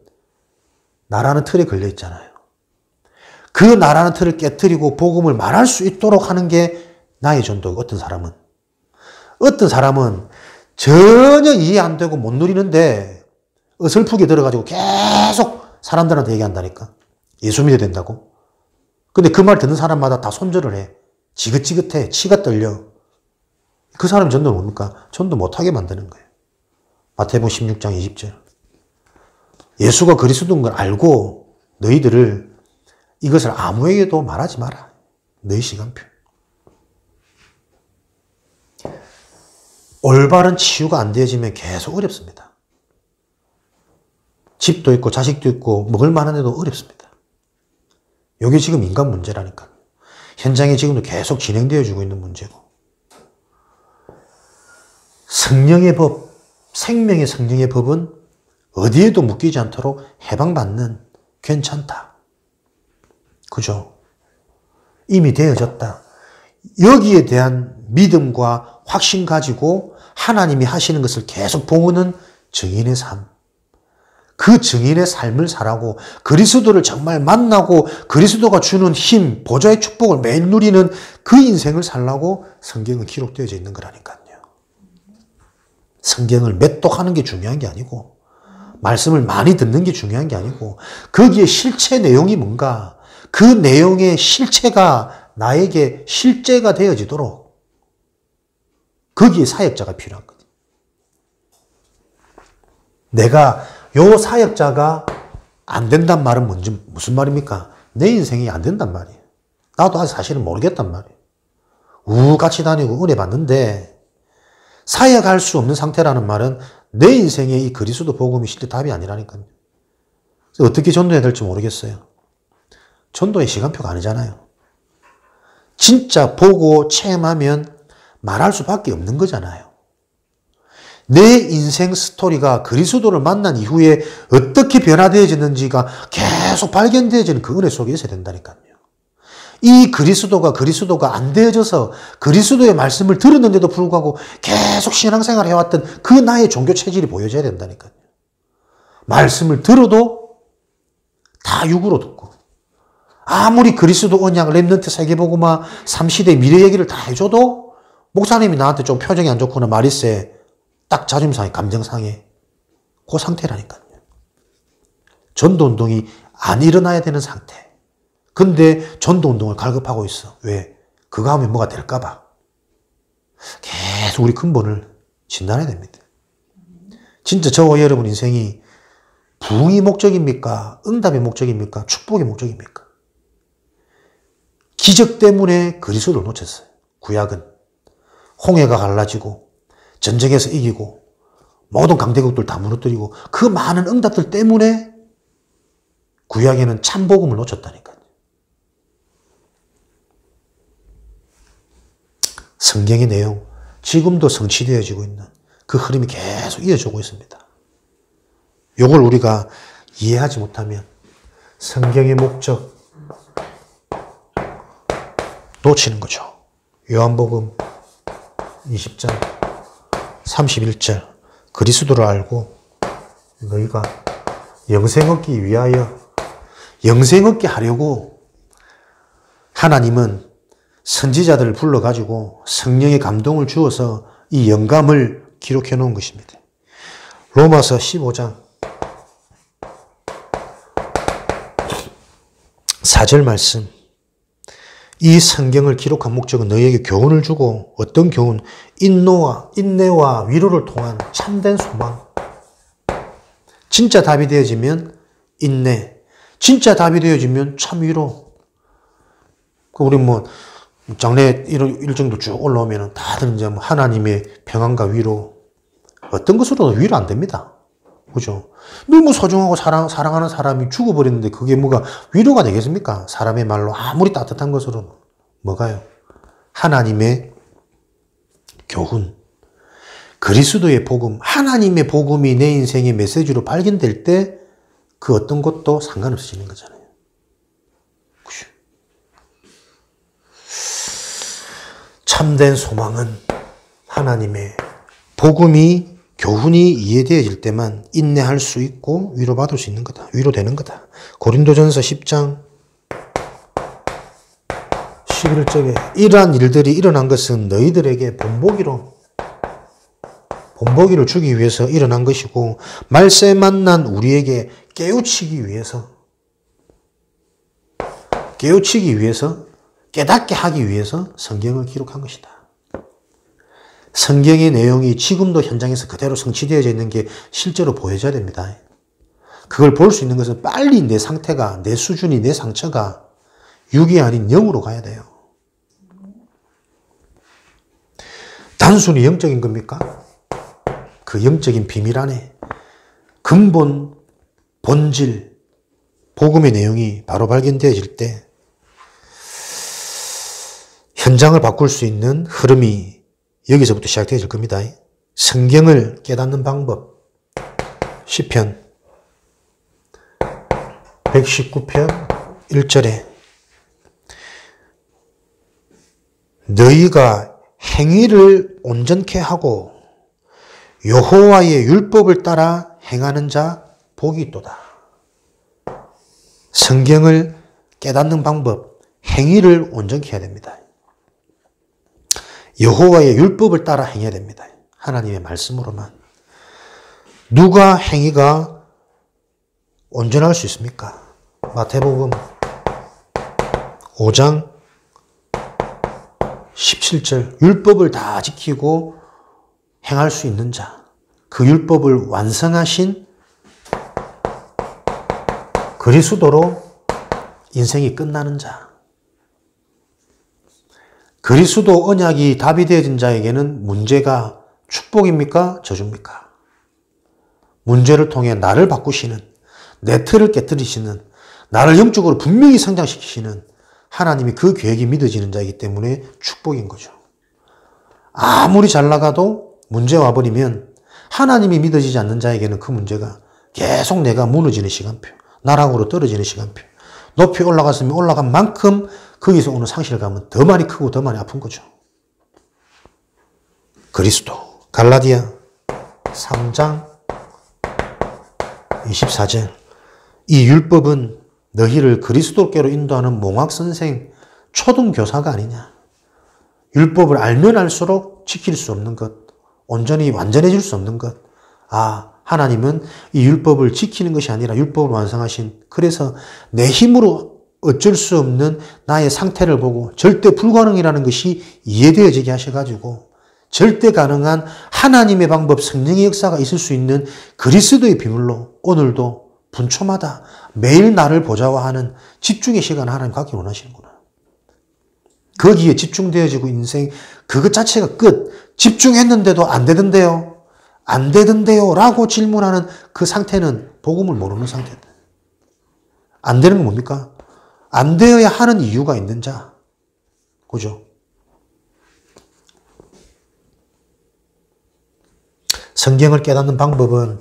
나라는 틀에 걸려 있잖아요. 그 나라는 틀을 깨트리고 복음을 말할 수 있도록 하는 게 나의 전도고, 어떤 사람은 전혀 이해 안 되고 못 누리는데 어설프게 들어가지고 계속 사람들한테 얘기한다니까. 예수 믿어야 된다고. 근데 그 말 듣는 사람마다 다 손절을 해. 지긋지긋해. 치가 떨려. 그 사람 전도는 뭡니까? 전도 못하게 만드는 거예요. 마태복음 16장 20절. 예수가 그리스도인 걸 알고 너희들을 이것을 아무에게도 말하지 마라. 너희 시간표. 올바른 치유가 안 되어지면 계속 어렵습니다. 집도 있고 자식도 있고 먹을 만한 데도 어렵습니다. 이게 지금 인간 문제라니까요. 현장에 지금도 계속 진행되어지고 있는 문제고. 성령의 법, 생명의 성령의 법은 어디에도 묶이지 않도록 해방받는, 괜찮다. 그죠? 이미 되어졌다. 여기에 대한 믿음과 확신 가지고 하나님이 하시는 것을 계속 보는 증인의 삶. 그 증인의 삶을 살아고 그리스도를 정말 만나고 그리스도가 주는 힘, 보좌의 축복을 매일 누리는 그 인생을 살라고 성경은 기록되어져 있는 거라니까요. 성경을 맷독하는 게 중요한 게 아니고, 말씀을 많이 듣는 게 중요한 게 아니고, 거기에 실체 내용이 뭔가, 그 내용의 실체가 나에게 실제가 되어지도록 거기에 사역자가 필요한 거지. 내가 요 사역자가 안 된단 말은 무슨 말입니까? 내 인생이 안 된단 말이에요. 나도 아직 사실은 모르겠단 말이에요. 같이 다니고 은혜 받는데 사역할 수 없는 상태라는 말은 내 인생의 이 그리스도 복음이 실제 답이 아니라니까요. 그래서 어떻게 전도해야 될지 모르겠어요. 전도의 시간표가 아니잖아요. 진짜 보고 체험하면 말할 수밖에 없는 거잖아요. 내 인생 스토리가 그리스도를 만난 이후에 어떻게 변화되어졌는지가 계속 발견되어지는 그 은혜 속에 있어야 된다니까요. 이 그리스도가 안 되어져서 그리스도의 말씀을 들었는데도 불구하고 계속 신앙생활을 해왔던 그 나의 종교 체질이 보여져야 된다니까요. 말씀을 들어도 다 육으로 듣고, 아무리 그리스도 언약, 렘넌트 세계복음화 3시대 미래 얘기를 다 해줘도 목사님이 나한테 좀 표정이 안 좋거나 말이 세, 딱 자존심 상해, 감정 상해. 그 상태라니까요. 전도운동이 안 일어나야 되는 상태. 근데 전도운동을 갈급하고 있어. 왜? 그거 하면 뭐가 될까 봐. 계속 우리 근본을 진단해야 됩니다. 진짜 저와 여러분 인생이 부흥이 목적입니까? 응답이 목적입니까? 축복이 목적입니까? 기적 때문에 그리스도를 놓쳤어요. 구약은 홍해가 갈라지고 전쟁에서 이기고 모든 강대국들 다 무너뜨리고 그 많은 응답들 때문에 구약에는 참복음을 놓쳤다니까요. 성경의 내용 지금도 성취되어지고 있는 그 흐름이 계속 이어지고 있습니다. 이걸 우리가 이해하지 못하면 성경의 목적 놓치는 거죠. 요한복음 20장 31절 그리스도를 알고 너희가 영생 얻기 위하여 영생 얻게 하려고 하나님은 선지자들을 불러가지고 성령의 감동을 주어서 이 영감을 기록해 놓은 것입니다. 로마서 15장 4절 말씀. 이 성경을 기록한 목적은 너희에게 교훈을 주고 어떤 교훈? 인내와 위로를 통한 참된 소망. 진짜 답이 되어지면 인내. 진짜 답이 되어지면 참 위로. 우리 장래 일정도 쭉 올라오면 다들 이제 하나님의 평안과 위로. 어떤 것으로도 위로 안 됩니다. 그죠? 너무 소중하고 사랑하는 사람이 죽어버렸는데 그게 뭐가 위로가 되겠습니까? 사람의 말로 아무리 따뜻한 것으로는. 뭐가요? 하나님의 교훈. 그리스도의 복음. 하나님의 복음이 내 인생의 메시지로 발견될 때 그 어떤 것도 상관없어지는 거잖아요. 그죠? 참된 소망은 하나님의 복음이 교훈이 이해되어질 때만 인내할 수 있고 위로받을 수 있는 거다. 위로되는 거다. 고린도전서 10장 11절에 이러한 일들이 일어난 것은 너희들에게 본보기를 주기 위해서 일어난 것이고 말세 만난 우리에게 깨우치기 위해서 깨닫게 하기 위해서 성경을 기록한 것이다. 성경의 내용이 지금도 현장에서 그대로 성취되어져 있는 게 실제로 보여져야 됩니다. 그걸 볼 수 있는 것은 빨리 내 상태가, 내 수준이, 내 상처가 6이 아닌 0으로 가야 돼요. 단순히 영적인 겁니까? 그 영적인 비밀 안에 근본, 본질, 복음의 내용이 바로 발견되어질 때 현장을 바꿀 수 있는 흐름이 여기서부터 시작되어질 겁니다. 성경을 깨닫는 방법. 시편 119편 1절에 너희가 행위를 온전케 하고 여호와의 율법을 따라 행하는 자 복이 있도다. 성경을 깨닫는 방법, 행위를 온전케 해야 됩니다. 여호와의 율법을 따라 행해야 됩니다. 하나님의 말씀으로만. 누가 행위가 온전할 수 있습니까? 마태복음 5장 17절 율법을 다 지키고 행할 수 있는 자, 그 율법을 완성하신 그리스도로 인생이 끝나는 자. 그리스도 언약이 답이 되어진 자에게는 문제가 축복입니까? 저주입니까? 문제를 통해 나를 바꾸시는, 내 틀을 깨뜨리시는, 나를 영적으로 분명히 성장시키시는 하나님이 그 계획이 믿어지는 자이기 때문에 축복인 거죠. 아무리 잘 나가도 문제 와버리면 하나님이 믿어지지 않는 자에게는 그 문제가 계속 내가 무너지는 시간표, 나락으로 떨어지는 시간표, 높이 올라갔으면 올라간 만큼 거기서 오는 상실감은 더 많이 크고 더 많이 아픈 거죠. 그리스도 갈라디아 3장 24절 이 율법은 너희를 그리스도께로 인도하는 몽학선생 초등교사가 아니냐. 율법을 알면 알수록 지킬 수 없는 것, 온전히 완전해질 수 없는 것. 아, 하나님은 이 율법을 지키는 것이 아니라 율법을 완성하신, 그래서 내 힘으로 어쩔 수 없는 나의 상태를 보고 절대 불가능이라는 것이 이해되어지게 하셔가지고 절대 가능한 하나님의 방법, 성령의 역사가 있을 수 있는 그리스도의 비밀로 오늘도 분초마다 매일 나를 보자고 하는 집중의 시간을 하나님 갖기 원하시는구나. 거기에 집중되어지고 인생 그것 자체가 끝. 집중했는데도 안 되던데요. 안 되던데요 라고 질문하는 그 상태는 복음을 모르는 상태다. 안 되는 건 뭡니까? 안 되어야 하는 이유가 있는 자. 그죠? 성경을 깨닫는 방법은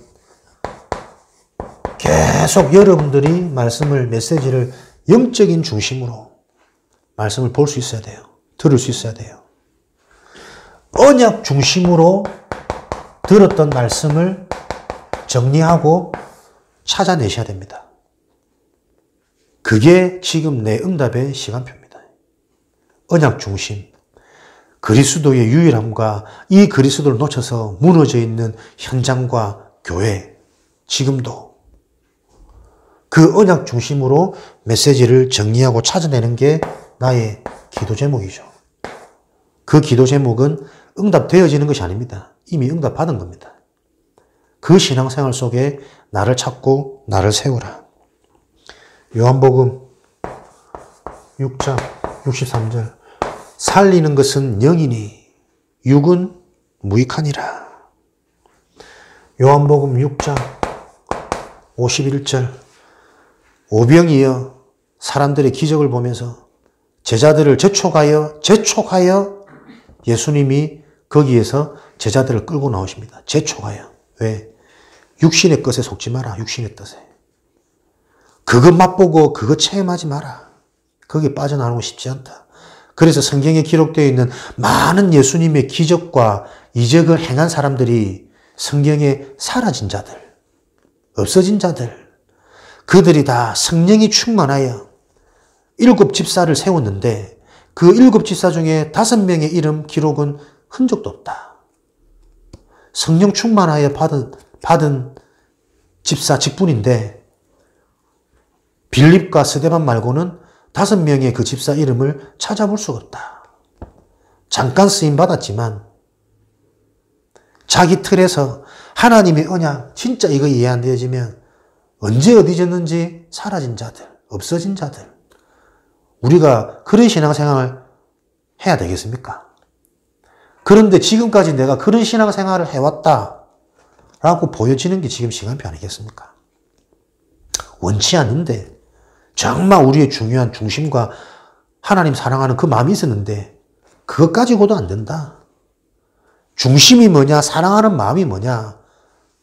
계속 여러분들이 말씀을, 메시지를 영적인 중심으로 말씀을 볼 수 있어야 돼요. 들을 수 있어야 돼요. 언약 중심으로 들었던 말씀을 정리하고 찾아내셔야 됩니다. 그게 지금 내 응답의 시간표입니다. 언약 중심, 그리스도의 유일함과 이 그리스도를 놓쳐서 무너져 있는 현장과 교회, 지금도 그 언약 중심으로 메시지를 정리하고 찾아내는 게 나의 기도 제목이죠. 그 기도 제목은 응답되어지는 것이 아닙니다. 이미 응답받은 겁니다. 그 신앙생활 속에 나를 찾고 나를 세우라. 요한복음 6장 63절 살리는 것은 영이니 육은 무익하니라. 요한복음 6장 51절 오병이어 사람들의 기적을 보면서 제자들을 재촉하여 예수님이 거기에서 제자들을 끌고 나오십니다. 재촉하여. 왜? 육신의 것에 속지 마라. 육신의 뜻에. 그것 맛보고 그것 체험하지 마라. 거기에 빠져나오는 거 쉽지 않다. 그래서 성경에 기록되어 있는 많은 예수님의 기적과 이적을 행한 사람들이 성경에 사라진 자들, 없어진 자들, 그들이 다 성령이 충만하여 7 집사를 세웠는데 그 7 집사 중에 5명의 이름 기록은 흔적도 없다. 성령 충만하여 받은 집사 직분인데 빌립과 스데반 말고는 5명의 그 집사 이름을 찾아볼 수가 없다. 잠깐 쓰임 받았지만 자기 틀에서 하나님의 언약 진짜 이거 이해 안 되어지면 언제 어디 졌는지 사라진 자들, 없어진 자들, 우리가 그런 신앙생활을 해야 되겠습니까? 그런데 지금까지 내가 그런 신앙생활을 해왔다라고 보여지는 게 지금 시간표 아니겠습니까? 원치 않는데 정말 우리의 중요한 중심과 하나님 사랑하는 그 마음이 있었는데 그것 가지고도 안 된다. 중심이 뭐냐? 사랑하는 마음이 뭐냐?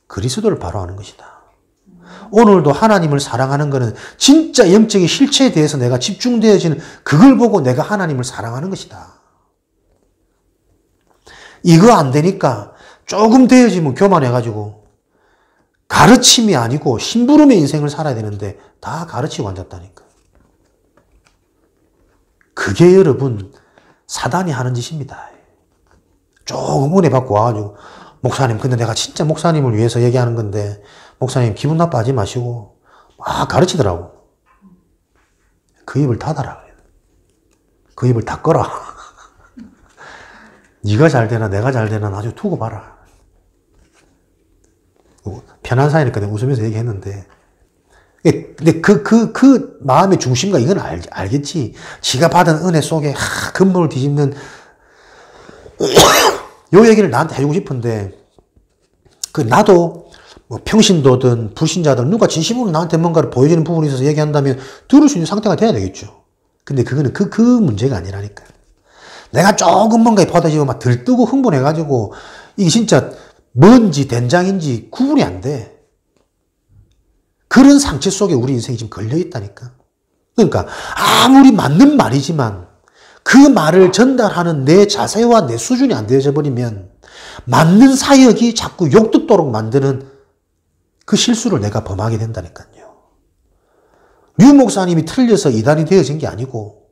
그리스도를 바라하는 것이다. 오늘도 하나님을 사랑하는 것은 진짜 영적인 실체에 대해서 내가 집중되어지는 그걸 보고 내가 하나님을 사랑하는 것이다. 이거 안 되니까 조금 되어지면 교만해가지고 가르침이 아니고 심부름의 인생을 살아야 되는데 다 가르치고 앉았다니까. 그게 여러분 사단이 하는 짓입니다. 조금 은혜 받고 와가지고 목사님 근데 내가 진짜 목사님을 위해서 얘기하는 건데 목사님 기분 나빠하지 마시고 막 가르치더라고. 그 입을 닫아라. 그 입을 닫거라. 네가 잘 되나 내가 잘 되나 나중에 두고 봐라. 편한 사이니까 내가 웃으면서 얘기했는데 근데 그 마음의 중심과 이건 알겠지. 지가 받은 은혜 속에 근본을 뒤집는 요 얘기를 나한테 해주고 싶은데 나도 뭐 평신도든 불신자든 누가 진심으로 나한테 뭔가를 보여주는 부분이 있어서 얘기한다면 들을 수 있는 상태가 돼야 되겠죠. 근데 그거는 그 문제가 아니라니까. 내가 조금 뭔가에 받아지고 막 들뜨고 흥분해가지고 이게 진짜 뭔지 된장인지 구분이 안 돼. 그런 상처 속에 우리 인생이 지금 걸려있다니까. 그러니까 아무리 맞는 말이지만 그 말을 전달하는 내 자세와 내 수준이 안 되어져 버리면 맞는 사역이 자꾸 욕듣도록 만드는 그 실수를 내가 범하게 된다니까요. 류 목사님이 틀려서 이단이 되어진 게 아니고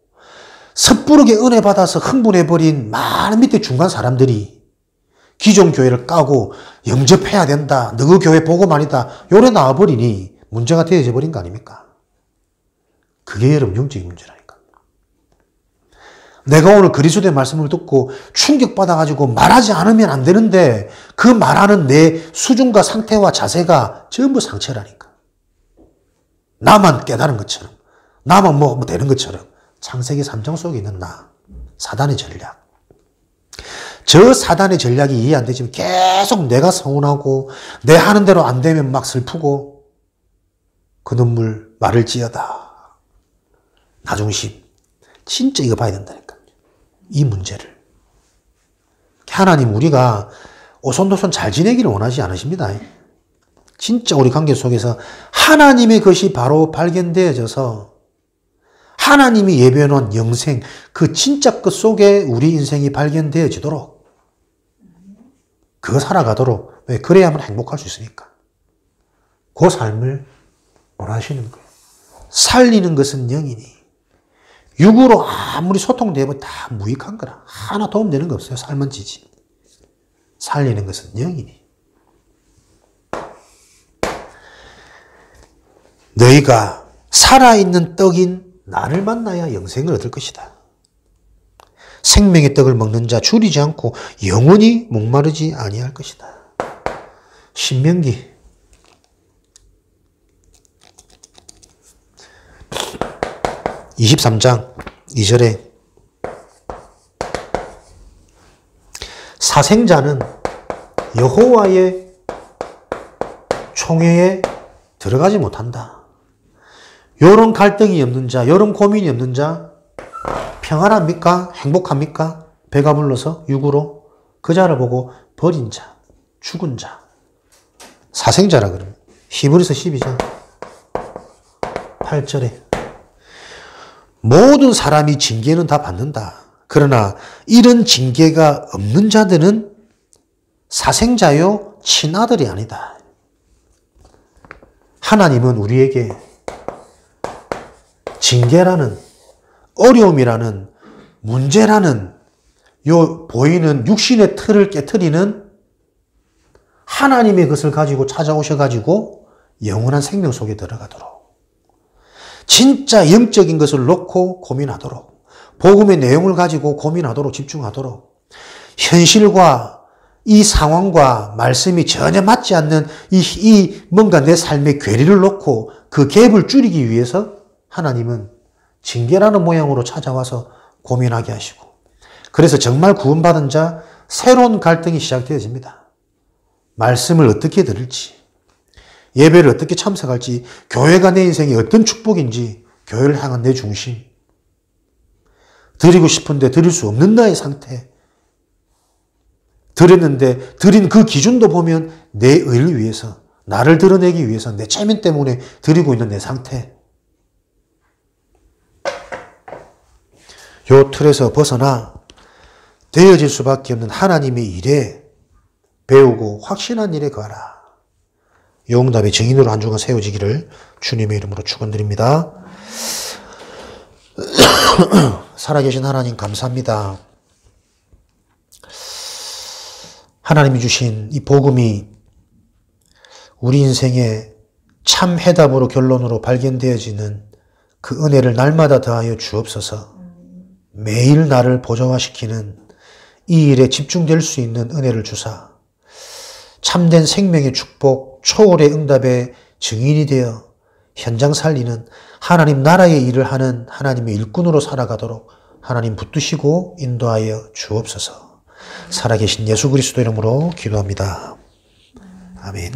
섣부르게 은혜 받아서 흥분해버린 많은 밑에 중간 사람들이 기존 교회를 까고 영접해야 된다. 너그 교회 복음 아니다. 요래 나와버리니 문제가 되어져 버린 거 아닙니까? 그게 여러분 영적인 문제라니까. 내가 오늘 그리스도의 말씀을 듣고 충격받아가지고 말하지 않으면 안 되는데 그 말하는 내 수준과 상태와 자세가 전부 상처라니까. 나만 깨달은 것처럼, 나만 뭐 되는 것처럼 창세기 3장 속에 있는 나, 사단의 전략. 저 사단의 전략이 이해 안 되지만 계속 내가 서운하고 내 하는 대로 안 되면 막 슬프고 그 눈물 말을 지어다. 나중심. 진짜 이거 봐야 된다니까요. 이 문제를. 하나님 우리가 오손도손 잘 지내기를 원하지 않으십니다. 진짜 우리 관계 속에서 하나님의 것이 바로 발견되어져서 하나님이 예배해 놓은 영생, 그 진짜 것 속에 우리 인생이 발견되어지도록 그거 살아가도록, 왜? 그래야만 행복할 수 있으니까. 그 삶을 원하시는 거예요. 살리는 것은 영이니 육으로 아무리 소통되면 다 무익한 거라. 하나 도움되는 거 없어요. 삶은 지지. 살리는 것은 영이니 너희가 살아있는 떡인 나를 만나야 영생을 얻을 것이다. 생명의 떡을 먹는 자 줄이지 않고 영원히 목마르지 아니할 것이다. 신명기 23장 2절에 사생자는 여호와의 총회에 들어가지 못한다. 요런 갈등이 없는 자, 요런 고민이 없는 자 평안합니까? 행복합니까? 배가 불러서 육으로 그 자를 보고 버린 자, 죽은 자, 사생자라 그럽니다. 히브리서 12장 8절에 모든 사람이 징계는 다 받는다. 그러나 이런 징계가 없는 자들은 사생자요 친아들이 아니다. 하나님은 우리에게 징계라는 어려움이라는 문제라는 요 보이는 육신의 틀을 깨트리는 하나님의 것을 가지고 찾아오셔가지고 영원한 생명 속에 들어가도록 진짜 영적인 것을 놓고 고민하도록 복음의 내용을 가지고 고민하도록 집중하도록 현실과 이 상황과 말씀이 전혀 맞지 않는 이 뭔가 내 삶의 괴리를 놓고 그 갭을 줄이기 위해서 하나님은 징계라는 모양으로 찾아와서 고민하게 하시고 그래서 정말 구원받은 자 새로운 갈등이 시작되어집니다. 말씀을 어떻게 들을지 예배를 어떻게 참석할지 교회가 내 인생에 어떤 축복인지 교회를 향한 내 중심 드리고 싶은데 드릴 수 없는 나의 상태 드렸는데 드린 그 기준도 보면 내 의를 위해서 나를 드러내기 위해서 내 체면 때문에 드리고 있는 내 상태 요 틀에서 벗어나 되어질 수밖에 없는 하나님의 일에 배우고 확신한 일에 거하라. 이 응답의 증인으로 한 주간 세워지기를 주님의 이름으로 축원드립니다. 살아계신 하나님 감사합니다. 하나님이 주신 이 복음이 우리 인생의 참 해답으로 결론으로 발견되어지는 그 은혜를 날마다 더하여 주옵소서. 매일 나를 보좌화시키는 이 일에 집중될 수 있는 은혜를 주사 참된 생명의 축복, 초월의 응답의 증인이 되어 현장 살리는 하나님 나라의 일을 하는 하나님의 일꾼으로 살아가도록 하나님 붙드시고 인도하여 주옵소서. 살아계신 예수 그리스도 이름으로 기도합니다. 아멘.